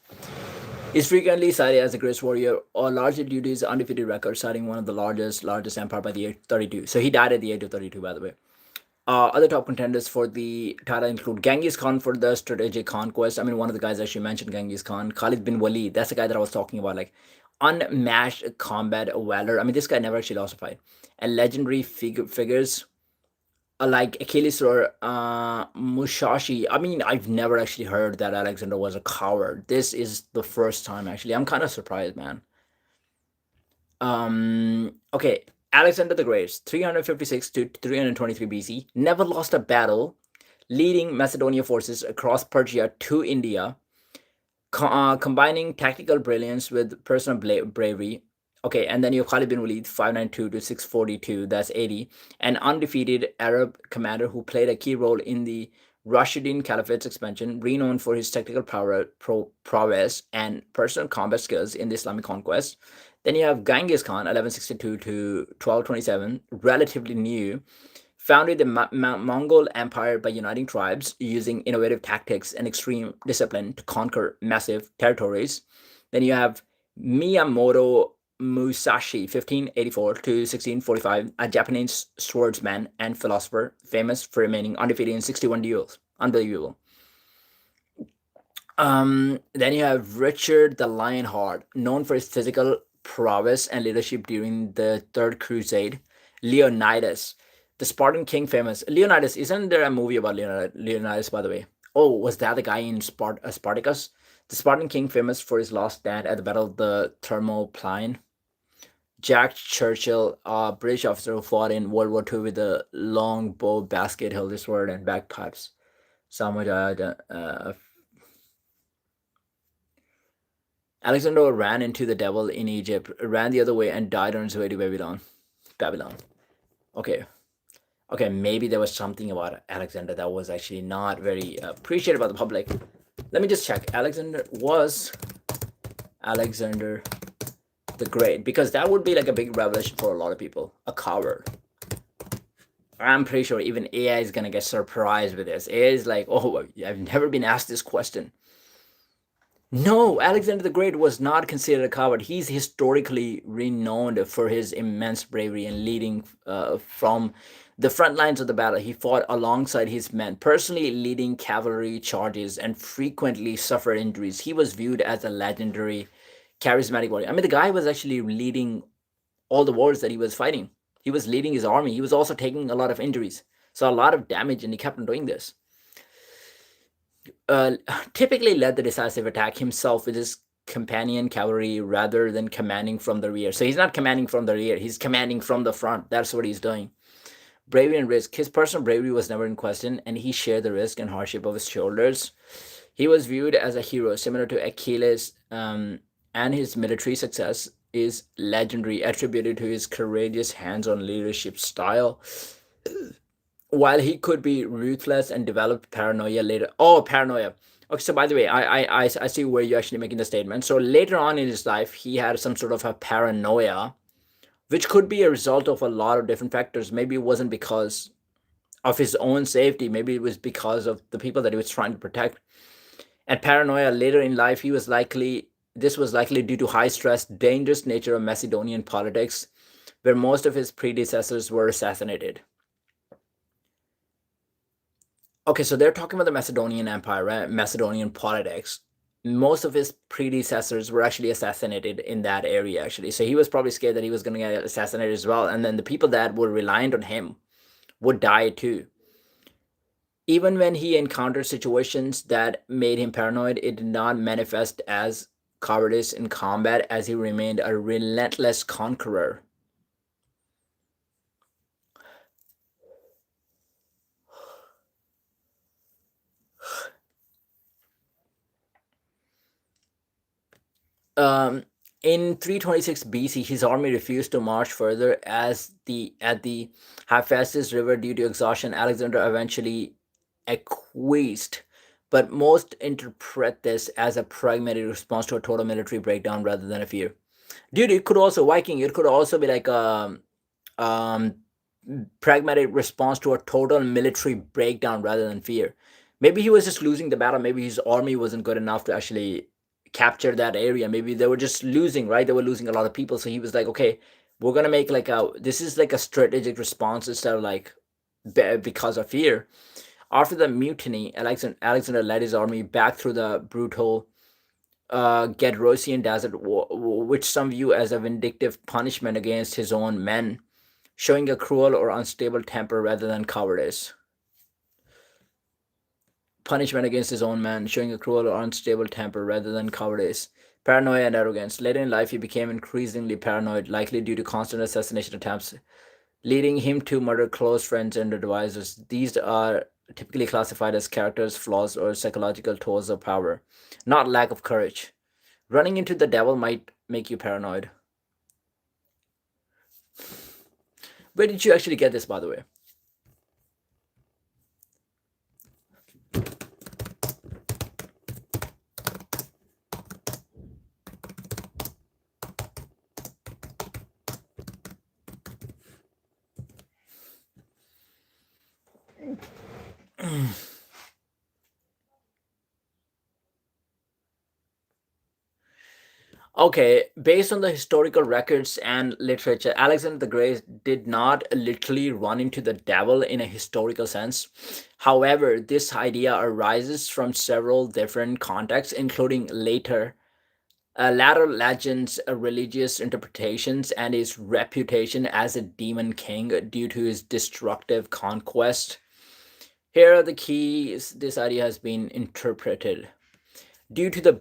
[SPEAKER 1] He's frequently cited as the greatest warrior, or largely due to his undefeated record, citing one of the largest empire by the age 32. So he died at the age of 32, by the way. Other top contenders for the title include Genghis Khan for the strategic conquest. I mean, one of the guys actually mentioned Genghis Khan. Khalid bin Walid, that's the guy that I was talking about, like unmatched combat valor. I mean, this guy never actually lost a fight. And legendary figures like Achilles or Mushashi. I mean, I've never actually heard that Alexander was a coward. This is the first time actually. I'm kind of surprised, man. Okay, Alexander the Great, 356 to 323 BC, never lost a battle, leading Macedonian forces across Persia to India, combining tactical brilliance with personal bravery. Okay, and then you have Khalid bin Walid, 592 to 642, that's 80, an undefeated Arab commander who played a key role in the Rashidun Caliphate's expansion, renowned for his technical prowess and personal combat skills in the Islamic conquest. Then you have Genghis Khan, 1162 to 1227, relatively new, founded the Mongol Empire by uniting tribes using innovative tactics and extreme discipline to conquer massive territories. Then you have Miyamoto Musashi, 1584 to 1645, a Japanese swordsman and philosopher, famous for remaining undefeated in 61 duels. Unbelievable. Then you have Richard the Lionheart, known for his physical prowess and leadership during the Third Crusade. Leonidas, the Spartan king, famous. Leonidas, isn't there a movie about Leonidas, by the way? Oh, was that the guy in Spartacus? The Spartan king, famous for his last stand at the Battle of the Thermopylae. Jack Churchill, a British officer who fought in World War II with a long bow, basket, hilted sword, and bagpipes. Samujaya, Alexander ran into the devil in Egypt, ran the other way, and died on his way to Babylon. Babylon. Okay. Okay, maybe there was something about Alexander that was actually not very appreciated by the public. Let me just check. Alexander the Great, because that would be like a big revelation for a lot of people. A coward. I'm pretty sure even AI is gonna get surprised with this. AI is like, oh, I've never been asked this question. No, Alexander the Great was not considered a coward. He's historically renowned for his immense bravery and leading from the front lines of the battle. He fought alongside his men, personally leading cavalry charges and frequently suffered injuries. He was viewed as a legendary, charismatic warrior. I mean, the guy was actually leading all the wars that he was fighting. He was leading his army. He was also taking a lot of injuries. So a lot of damage, and he kept on doing this. uh, Typically led the decisive attack himself with his companion cavalry rather than commanding from the rear. So he's not commanding from the rear, he's commanding from the front. That's what he's doing. Bravery and risk. His personal bravery was never in question, and he shared the risk and hardship of his shoulders. He was viewed as a hero, similar to Achilles, and his military success is legendary, attributed to his courageous hands on leadership style. While he could be ruthless and developed paranoia later. Oh, paranoia. Okay, so by the way, I see where you're actually making the statement. So later on in his life, he had some sort of a paranoia, which could be a result of a lot of different factors. Maybe it wasn't because of his own safety. Maybe it was because of the people that he was trying to protect. And paranoia later in life, this was likely due to high stress, dangerous nature of Macedonian politics, where most of his predecessors were assassinated. Okay, so they're talking about the Macedonian Empire, right? Macedonian politics. Most of his predecessors were actually assassinated in that area, actually. So he was probably scared that he was going to get assassinated as well. And then the people that were reliant on him would die too. Even when he encountered situations that made him paranoid, it did not manifest as cowardice in combat, as he remained a relentless conqueror. Um, in 326 BC, his army refused to march further as at the Hephaestus River due to exhaustion. Alexander eventually acquiesced, but most interpret this as a pragmatic response to a total military breakdown rather than a fear. Dude, it could also Viking. It could also be like a um, pragmatic response to a total military breakdown rather than fear. Maybe he was just losing the battle. Maybe his army wasn't good enough to actually capture that area. Maybe they were just losing, right? They were losing a lot of people. So he was like, okay, we're gonna make like this is like a strategic response instead of like because of fear. After the mutiny, Alexander led his army back through the brutal Gedrosian desert, which some view as a vindictive punishment against his own men, showing a cruel or unstable temper rather than cowardice. Punishment against his own men, showing a cruel or unstable temper rather than cowardice. Paranoia and arrogance. Later in life, he became increasingly paranoid, likely due to constant assassination attempts, leading him to murder close friends and advisors. These are typically classified as characters, flaws, or psychological tools of power, not lack of courage. Running into the devil might make you paranoid. Where did you actually get this, by the way? Okay, based on the historical records and literature, Alexander the Great did not literally run into the devil in a historical sense. However, this idea arises from several different contexts, including latter legends, religious interpretations, and his reputation as a demon king due to his destructive conquest. Here are the keys this idea has been interpreted. Due to the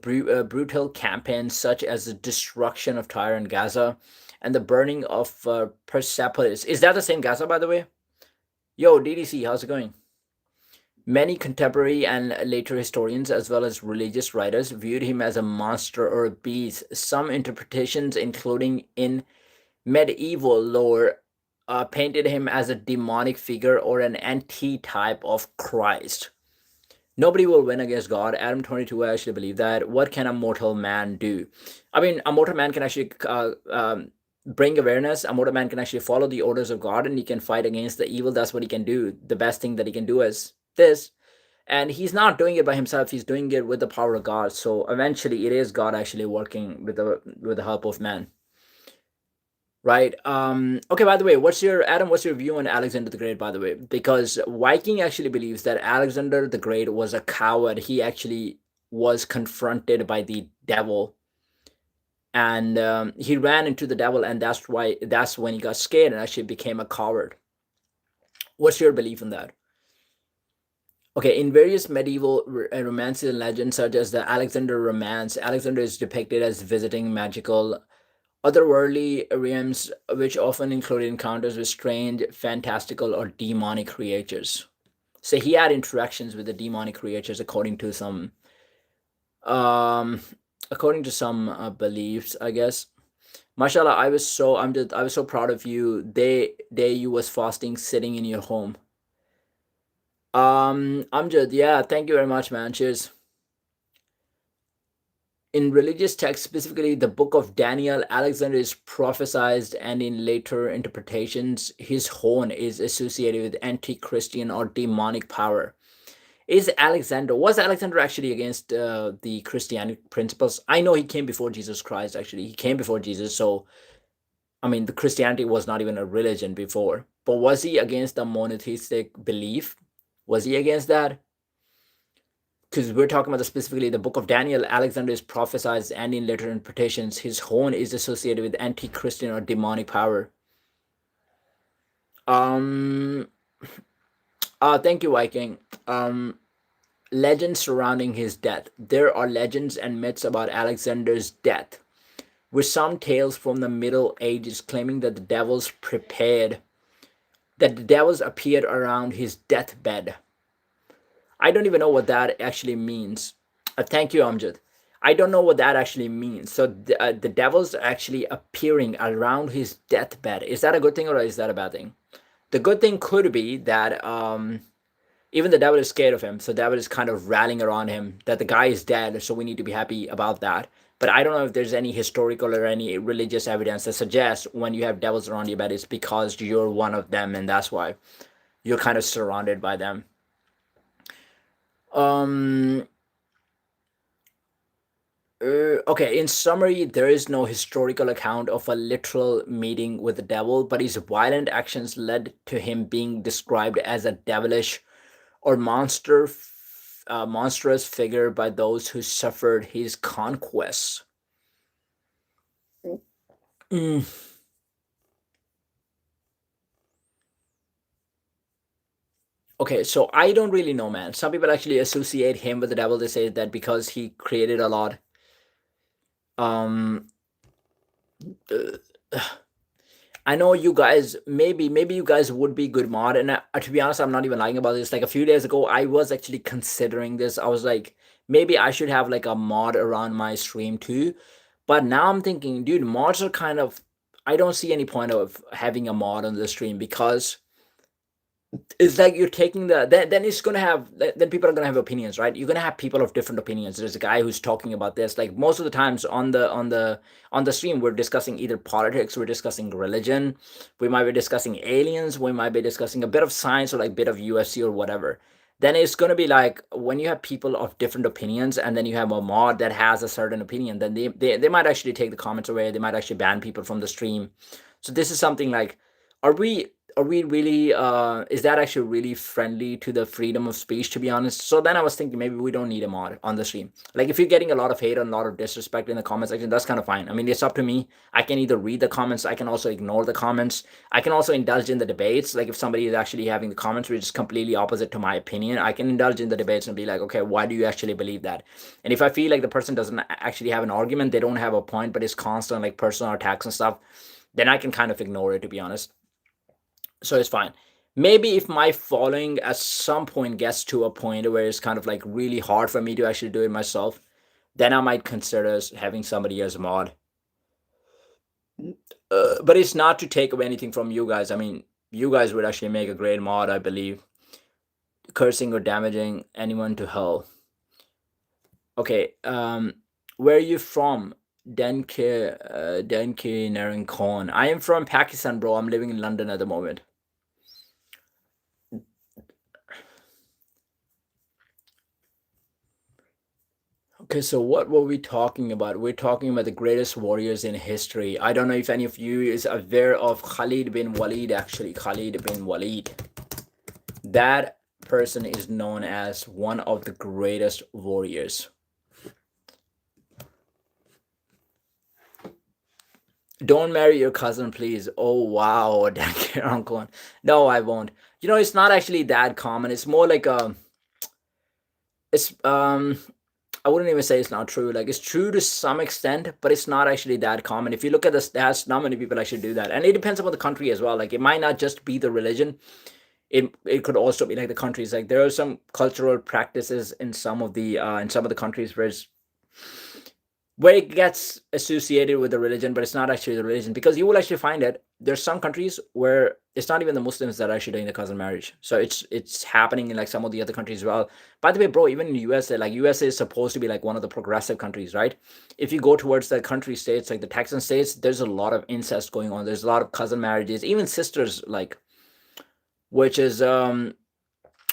[SPEAKER 1] brutal campaigns such as the destruction of Tyre and Gaza and the burning of Persepolis. Is that the same Gaza, by the way? Yo, DDC, how's it going? Many contemporary and later historians, as well as religious writers, viewed him as a monster or a beast. Some interpretations, including in medieval lore, painted him as a demonic figure or an anti-type of Christ. Nobody will win against God. Adam 22, I actually believe that. What can a mortal man do? I mean, a mortal man can actually bring awareness. A mortal man can actually follow the orders of God and he can fight against the evil. That's what he can do. The best thing that he can do is this. And he's not doing it by himself. He's doing it with the power of God. So eventually, it is God actually working with the help of man. Right. Okay, by the way, what's your view on Alexander the Great, by the way? Because Viking actually believes that Alexander the Great was a coward. He actually was confronted by the devil and he ran into the devil, and that's when he got scared and actually became a coward. What's your belief in that? Okay, in various medieval romances and legends, such as the Alexander Romance, Alexander is depicted as visiting magical otherworldly realms, which often include encounters with strange, fantastical, or demonic creatures. So he had interactions with the demonic creatures, um, according to some beliefs, I guess. Mashallah, I was so proud of you. Day you was fasting, sitting in your home. Amjad, yeah, thank you very much, man. Cheers. In religious texts, specifically the book of Daniel, Alexander is prophesied, and in later interpretations, his horn is associated with anti Christian or demonic power. Was Alexander actually against the Christianic principles? I know he came before Jesus Christ, actually. He came before Jesus, so I mean, the Christianity was not even a religion before. But was he against the monotheistic belief? Was he against that? Because we're talking about specifically the book of Daniel, Alexander is prophesied, and in later interpretations, his horn is associated with anti-Christian or demonic power. Um, Thank you, Viking. Legends surrounding his death. There are legends and myths about Alexander's death, with some tales from the Middle Ages claiming that the devils appeared around his deathbed. I don't even know what that actually means. Thank you, Amjad. I don't know what that actually means. So the devil's actually appearing around his deathbed. Is that a good thing or is that a bad thing? The good thing could be that even the devil is scared of him. So the devil is kind of rallying around him that the guy is dead. So we need to be happy about that. But I don't know if there's any historical or any religious evidence that suggests when you have devils around your bed, it's because you're one of them and that's why you're kind of surrounded by them. Um, Okay, in summary, there is no historical account of a literal meeting with the devil, but his violent actions led to him being described as a devilish or monstrous figure by those who suffered his conquests. Mm. Okay, so I don't really know, man. Some people actually associate him with the devil. They say that because he created a lot. Um, uh, I know you guys. Maybe you guys would be good mod. And to be honest, I'm not even lying about this. Like a few days ago, I was actually considering this. I was like, maybe I should have like a mod around my stream too. But now I'm thinking, dude, mods are kind of. I don't see any point of having a mod on the stream because it's like you're taking then it's gonna have then people are gonna have opinions, right? You're gonna have people of different opinions. There's a guy who's talking about this. Like most of the times on the stream, we're discussing either politics, we're discussing religion, we might be discussing aliens, we might be discussing a bit of science or like bit of UFC or whatever. Then it's gonna be like when you have people of different opinions and then you have a mod that has a certain opinion, then they might actually take the comments away, they might actually ban people from the stream. So this is something like, are we really is that actually really friendly to the freedom of speech, to be honest? So then I was thinking maybe we don't need a mod on the stream. Like if you're getting a lot of hate and a lot of disrespect in the comment section, that's kind of fine. I mean, it's up to me. I can either read the comments, I can also ignore the comments, I can also indulge in the debates. Like if somebody is actually having the comments which is completely opposite to my opinion, I can indulge in the debates and be like, okay, why do you actually believe that? And if I feel like the person doesn't actually have an argument, they don't have a point, but it's constant like personal attacks and stuff, then I can kind of ignore it, to be honest. So it's fine. Maybe if my following at some point gets to a point where it's kind of like really hard for me to actually do it myself, then I might consider having somebody as a mod. But it's not to take away anything from you guys. I mean, you guys would actually make a great mod, I believe. Cursing or damaging anyone to hell. Okay, where are you from? Denke Naren Khan. I am from Pakistan, bro. I'm living in London at the moment. Okay, so what were we talking about? We're talking about the greatest warriors in history. I don't know if any of you is aware of Khalid bin Walid, actually. Khalid bin Walid. That person is known as one of the greatest warriors. Don't marry your cousin, please. Oh, wow. Uncle. No, I won't. You know, it's not actually that common. It's more like it's I wouldn't even say it's not true. Like it's true to some extent, but it's not actually that common. If you look at the stats, not many people actually do that, and it depends upon the country as well. Like it might not just be the religion; it could also be like the countries. Like there are some cultural practices in some of the countries where it gets associated with the religion, but it's not actually the religion, because you will actually find that there's some countries where it's not even the Muslims that are actually doing the cousin marriage. So it's happening in like some of the other countries as well. By the way, bro, even in the USA, like USA is supposed to be like one of the progressive countries, right? If you go towards the country states, like the Texan states, there's a lot of incest going on. There's a lot of cousin marriages, even sisters, like, which is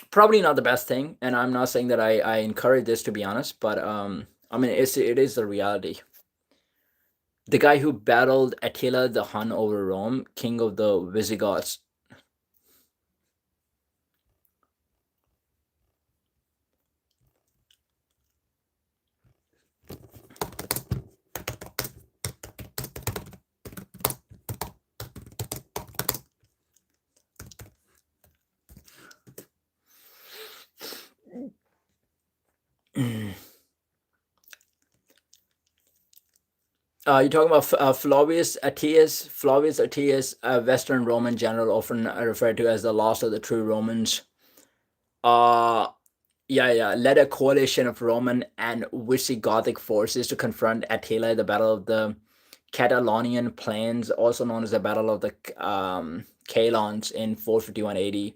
[SPEAKER 1] probably not the best thing. And I'm not saying that I encourage this, to be honest, but I mean it is the reality. The guy who battled Attila the Hun over Rome, king of the Visigoths. You're talking about Flavius Attius. Flavius Attius, a Western Roman general, often referred to as the last of the true Romans. Uh, yeah, led a coalition of Roman and Visigothic forces to confront Attila at the Battle of the Catalonian Plains, also known as the Battle of the Chalons in 451 AD.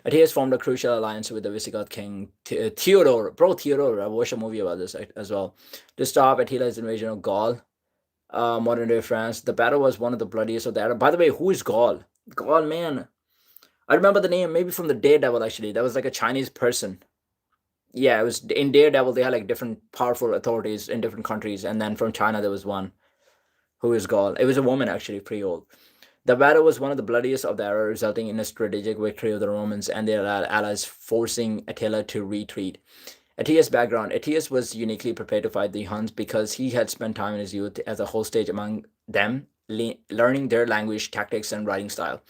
[SPEAKER 1] Attius formed a crucial alliance with the Visigoth king Theodore. Bro, Theodore, I watched a movie about this as well. To stop Attila's invasion of Gaul, modern day France. The battle was one of the bloodiest of the era. By the way, who is Gaul? Gaul, man. I remember the name, maybe from the Daredevil, actually. That was like a Chinese person. Yeah, it was in Daredevil. They had like different powerful authorities in different countries, and then from China there was one who is called. It was a woman actually, pretty old. The battle was one of the bloodiest of the era, resulting in a strategic victory of the Romans and their allies, forcing Attila to retreat. Attila background: Attila was uniquely prepared to fight the Huns because he had spent time in his youth as a hostage among them, learning their language, tactics, and writing style.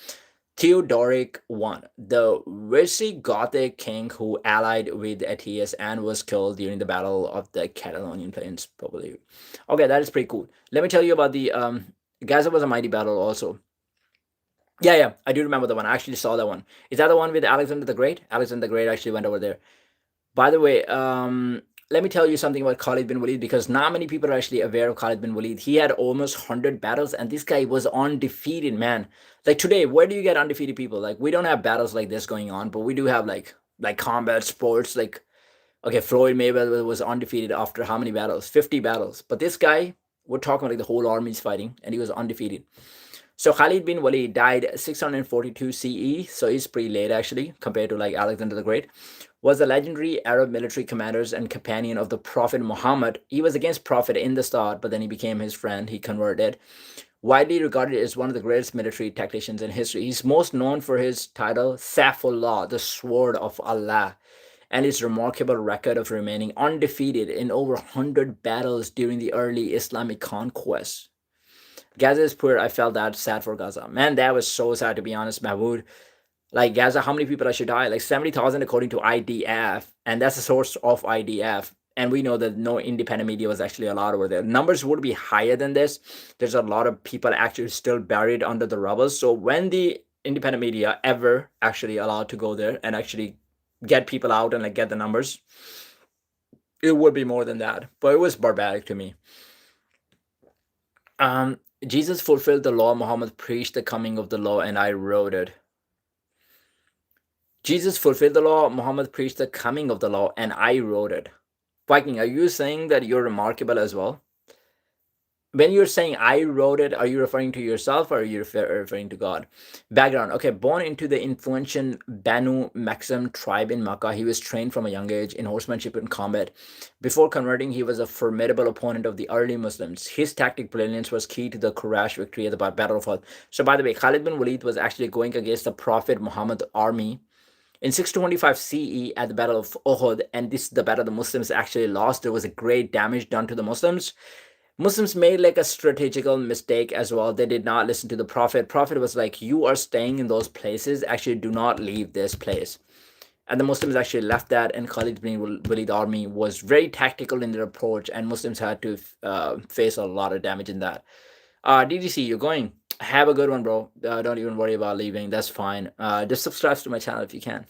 [SPEAKER 1] Theodoric I, the Visigothic king who allied with Attila and was killed during the Battle of the Catalonian Plains, probably. Okay, that is pretty cool. Let me tell you about the Gaza was a mighty battle also. Yeah, yeah, I do remember the one. I actually saw that one. Is that the one with Alexander the Great? Alexander the Great actually went over there. By the way, let me tell you something about Khalid bin Walid because not many people are actually aware of Khalid bin Walid. He had almost 100 battles, and this guy was undefeated, man. Like today, where do you get undefeated people? Like we don't have battles like this going on, but we do have like combat sports. Like okay, Floyd Mayweather was undefeated after how many battles? 50 battles. But this guy, we're talking like the whole army's fighting, and he was undefeated. So Khalid bin Walid died 642 CE, so he's pretty late actually compared to like Alexander the Great. Was a legendary Arab military commander and companion of the Prophet Muhammad. He was against Prophet in the start, but then he became his friend. He converted. Widely regarded as one of the greatest military tacticians in history. He's most known for his title Saifullah, the Sword of Allah, and his remarkable record of remaining undefeated in over 100 battles during the early Islamic conquest. Gaza is poor. I felt that sad for Gaza. Man, that was so sad to be honest, Mahmoud. Like Gaza, how many people actually die? Like 70,000 according to IDF, and that's the source of IDF. And we know that no independent media was actually allowed over there. Numbers would be higher than this. There's a lot of people actually still buried under the rubble. So when the independent media ever actually allowed to go there and actually get people out and like get the numbers, it would be more than that. But it was barbaric to me. Jesus fulfilled the law. Muhammad preached the coming of the law, and I wrote it. Jesus fulfilled the law. Muhammad preached the coming of the law, and I wrote it. Viking, are you saying that you're remarkable as well? When you're saying I wrote it, are you referring to yourself or are you referring to God? Background: okay, born into the influential Banu Maxim tribe in Makkah, he was trained from a young age in horsemanship and combat. Before converting, he was a formidable opponent of the early Muslims. His tactic brilliance was key to the Quraysh victory at the Battle of Uhud. So, by the way, Khalid bin Walid was actually going against the Prophet Muhammad army in 625 CE at the Battle of Uhud, and this is the battle the Muslims actually lost. There was a great damage done to the Muslims. Muslims made like a strategical mistake as well. They did not listen to the Prophet. Prophet was like, you are staying in those places. Actually, do not leave this place. And the Muslims actually left that, and Khalid bin Walid army was very tactical in their approach, and Muslims had to face a lot of damage in that. DDC, you're going. Have a good one, bro. Don't even worry about leaving. That's fine. Just subscribe to my channel if you can.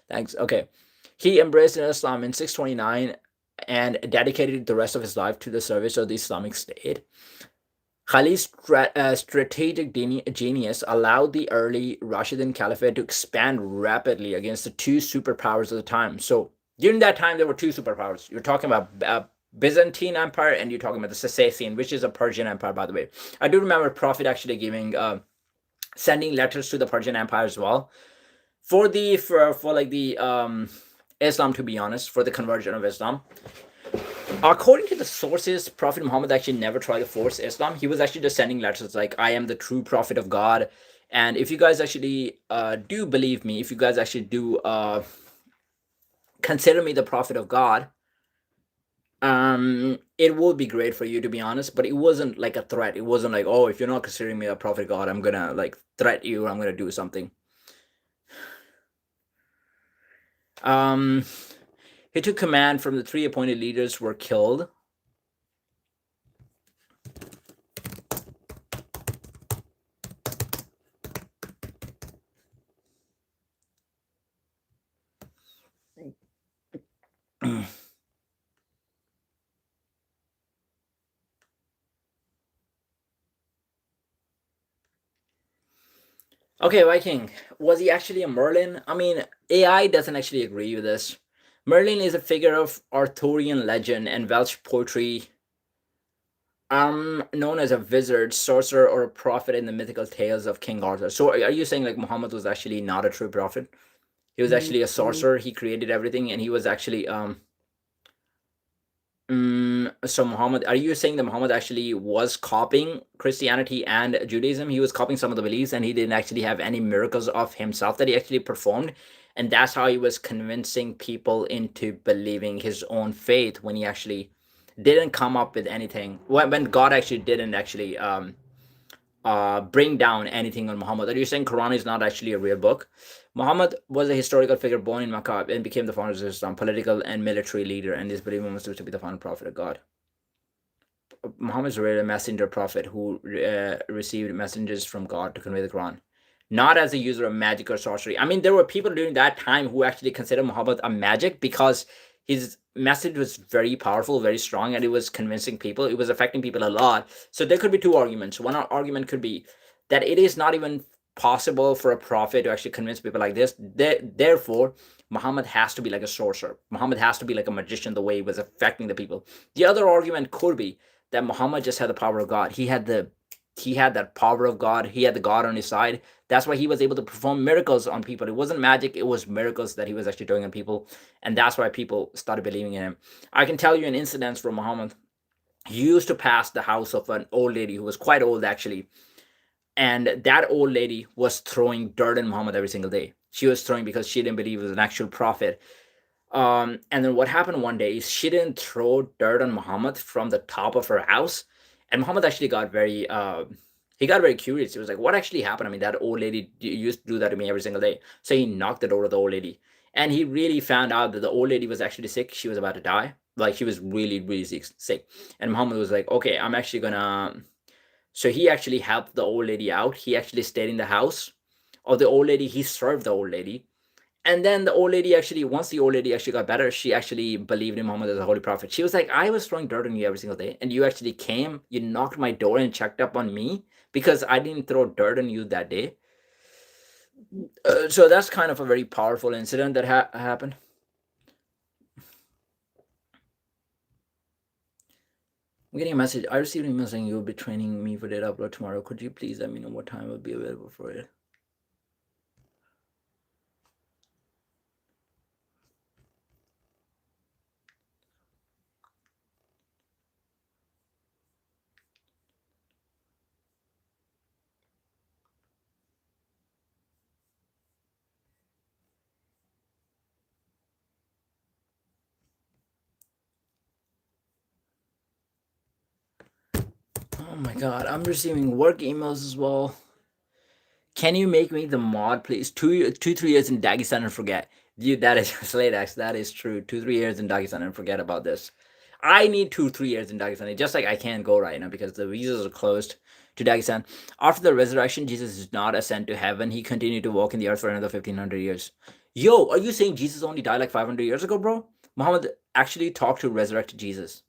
[SPEAKER 1] Thanks. Okay. He embraced Islam in 629 and dedicated the rest of his life to the service of the Islamic State. Khalid's strategic genius allowed the early Rashidun Caliphate to expand rapidly against the two superpowers of the time. So during that time, there were two superpowers. You're talking about Byzantine Empire and you're talking about the Sassanian, which is a Persian Empire, by the way. I do remember Prophet actually giving sending letters to the Persian Empire as well for like the Islam, to be honest, for the conversion of Islam. According to the sources, Prophet Muhammad actually never tried to force Islam. He was actually just sending letters like, I am the true prophet of God. And if you guys actually do believe me, if you guys actually do consider me the prophet of God, it would be great for you, to be honest. But it wasn't like a threat. It wasn't like, oh, if you're not considering me a prophet of God, I'm gonna like threat you, I'm gonna do something. He took command from the three appointed leaders who were killed. Okay, Viking. Was he actually a Merlin? I mean, AI doesn't actually agree with this. Merlin is a figure of Arthurian legend and Welsh poetry, known as a wizard, sorcerer, or a prophet in the mythical tales of King Arthur. So, are you saying like Muhammad was actually not a true prophet? He was actually a sorcerer. He created everything, and he was actually so Muhammad, are you saying that Muhammad actually was copying Christianity and Judaism? He was copying some of the beliefs, and he didn't actually have any miracles of himself that he actually performed, and that's how he was convincing people into believing his own faith when he actually didn't come up with anything. When God actually didn't actually bring down anything on Muhammad. Are you saying Quran is not actually a real book? Muhammad was a historical figure born in Makkah and became the founder of Islam, political and military leader, and is believed Muhammad to be the final prophet of God. Muhammad is really a messenger prophet who received messengers from God to convey the Quran, not as a user of magic or sorcery. I mean, there were people during that time who actually considered Muhammad a magic because his message was very powerful, very strong, and it was convincing people. It was affecting people a lot. So there could be two arguments. One argument could be that it is not even possible for a prophet to actually convince people like this. Therefore, Muhammad has to be like a sorcerer. Muhammad has to be like a magician the way he was affecting the people. The other argument could be that Muhammad just had the power of God. He had that power of God. He had the God on his side. That's why he was able to perform miracles on people. It wasn't magic, it was miracles that he was actually doing on people. And that's why people started believing in him. I can tell you an incident from Muhammad. He used to pass the house of an old lady who was quite old actually. And that old lady was throwing dirt in Muhammad every single day. She was throwing because she didn't believe he was an actual prophet. And then what happened one day is she didn't throw dirt on Muhammad from the top of her house, and Muhammad actually got very curious. He was like, "What actually happened? I mean, that old lady used to do that to me every single day." So he knocked the door of the old lady, and he really found out that the old lady was actually sick. She was about to die. Like she was really, really sick. And Muhammad was like, "Okay, I'm actually gonna." So he actually helped the old lady out. He actually stayed in the house of the old lady. He served the old lady, and then the old lady actually, once the old lady actually got better, she actually believed in Muhammad as a holy prophet. She was like, I was throwing dirt on you every single day, and you actually came, you knocked my door and checked up on me because I didn't throw dirt on you that day. So that's kind of a very powerful incident that happened. I'm getting a message. I received an email saying you'll be training me for data upload tomorrow. Could you please let me know what time will be available for it? Oh my god, I'm receiving work emails as well. Can you make me the mod, please? 3 years in Dagestan and forget. Dude, that is Sladex. That is true. 3 years in Dagestan and forget about this. I need 3 years in Dagestan. Just like I can't go right now because the visas are closed to Dagestan. After the resurrection, Jesus did not ascend to heaven. He continued to walk in the earth for another 1500 years. Yo, are you saying Jesus only died like 500 years ago, bro? Muhammad actually talked to resurrected Jesus.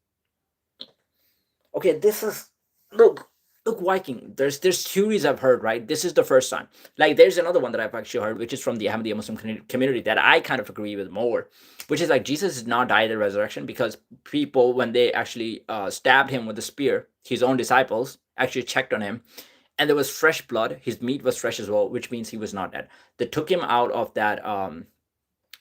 [SPEAKER 1] Okay, this is look Viking. There's theories I've heard, right? This is the first time. Like there's another one that I've actually heard, which is from the Ahmadiyya Muslim community that I kind of agree with more, which is like Jesus did not die at the resurrection because people, when they actually stabbed him with a spear, his own disciples actually checked on him, and there was fresh blood. His meat was fresh as well, which means he was not dead. They took him out of that.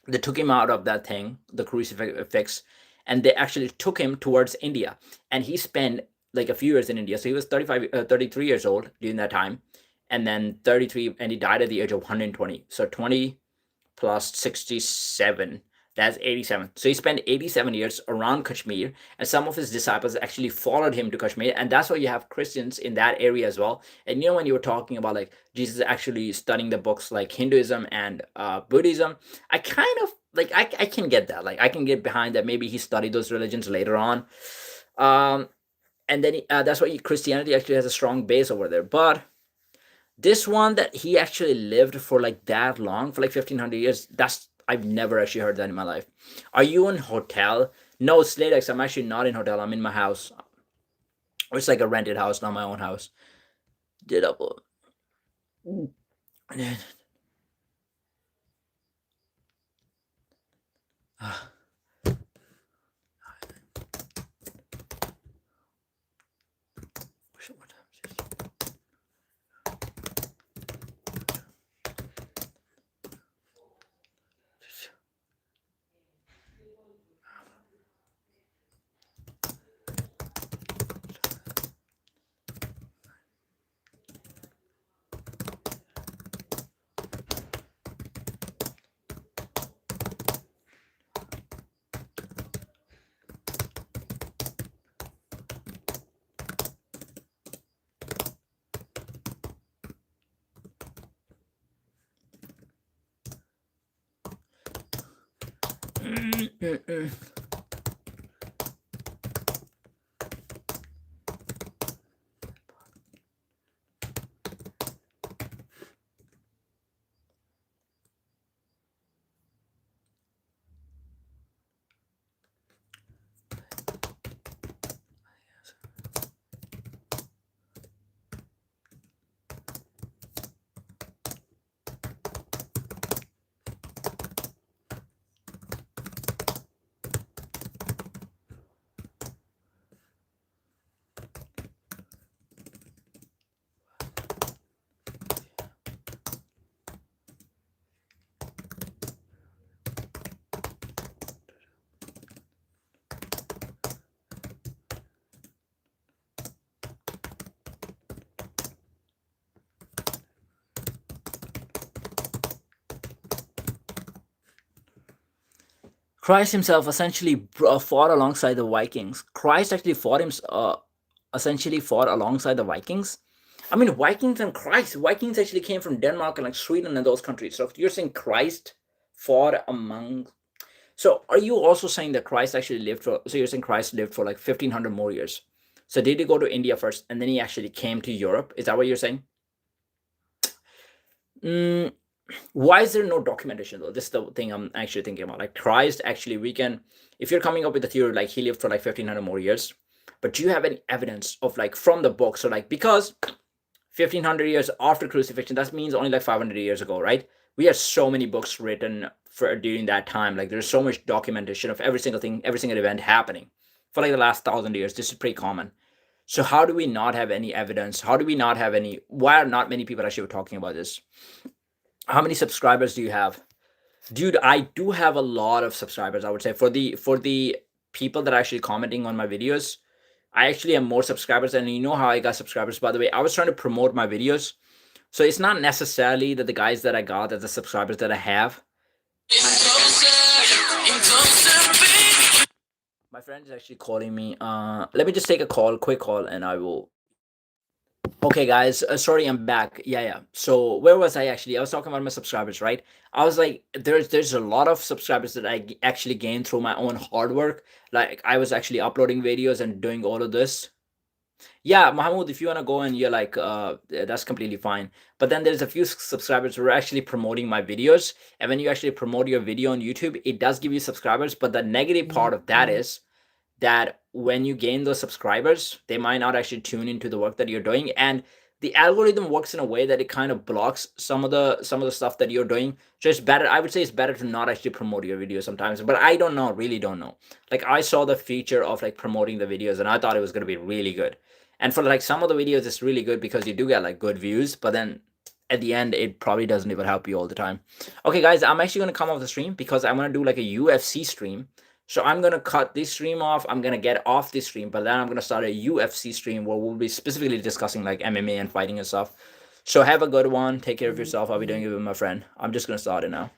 [SPEAKER 1] They took him out of that thing, the crucifix, and they actually took him towards India, and he spent like a few years in India. So he was 33 years old during that time, and then 33, and he died at the age of 120. So 20 plus 67, that's 87. So he spent 87 years around Kashmir, and some of his disciples actually followed him to Kashmir, and that's why you have Christians in that area as well. And when you were talking about like Jesus actually studying the books like Hinduism and Buddhism, I kind of like I can get that. Like I can get behind that. Maybe he studied those religions later on. Um, and then that's why Christianity actually has a strong base over there. But this one that he actually lived for like that long, for like 1500 years, that's I've never actually heard that in my life. Are you in hotel? No, Sladex, I'm actually not in hotel. I'm in my house. It's like a rented house, not my own house. Did up. Christ himself essentially fought alongside the Vikings. Christ actually essentially fought alongside the Vikings. I mean, Vikings and Christ. Vikings actually came from Denmark and like Sweden and those countries. So if you're saying Christ fought among, so are you also saying that Christ actually lived for? So you're saying Christ lived for like 1500 more years. So did he go to India first and then he actually came to Europe? Is that what you're saying? Why is there no documentation though? This is the thing I'm actually thinking about. Like Christ, actually, we can, if you're coming up with a theory like he lived for like 1500 more years, but do you have any evidence of like from the book? So like because 1500 years after crucifixion, that means only like 500 years ago, right? We have so many books written for during that time. Like there's so much documentation of every single thing, every single event happening for like the last 1,000 years. This is pretty common. So how do we not have any evidence? How do we not have any? Why are not many people actually talking about this? How many subscribers do you have? Dude, I do have a lot of subscribers. I would say for the people that are actually commenting on my videos, I actually have more subscribers. And you know how I got subscribers, by the way? I was trying to promote my videos. So it's not necessarily that the guys that I got, that the subscribers that I have. My friend is actually calling me. Let me just take a call, quick call, and I will. Okay, guys. Sorry, I'm back. Yeah. So where was I actually? I was talking about my subscribers, right? I was like, there's a lot of subscribers that I actually gained through my own hard work. Like I was actually uploading videos and doing all of this. Yeah, Mahmoud, if you wanna go and you're like, that's completely fine. But then there's a few subscribers who are actually promoting my videos, and when you actually promote your video on YouTube, it does give you subscribers. But the negative part of that is that when you gain those subscribers, they might not actually tune into the work that you're doing, and the algorithm works in a way that it kind of blocks some of the stuff that you're doing. So it's better, I would say it's better to not actually promote your videos sometimes. But I don't know, really don't know. Like I saw the feature of like promoting the videos and I thought it was going to be really good. And for like some of the videos it's really good because you do get like good views, but then at the end it probably doesn't even help you all the time. Okay guys, I'm actually going to come off the stream because I'm going to do like a UFC stream. So I'm going to cut this stream off. I'm going to get off this stream, but then I'm going to start a UFC stream where we'll be specifically discussing like MMA and fighting and stuff. So have a good one. Take care of yourself. I'll be doing it with my friend. I'm just going to start it now.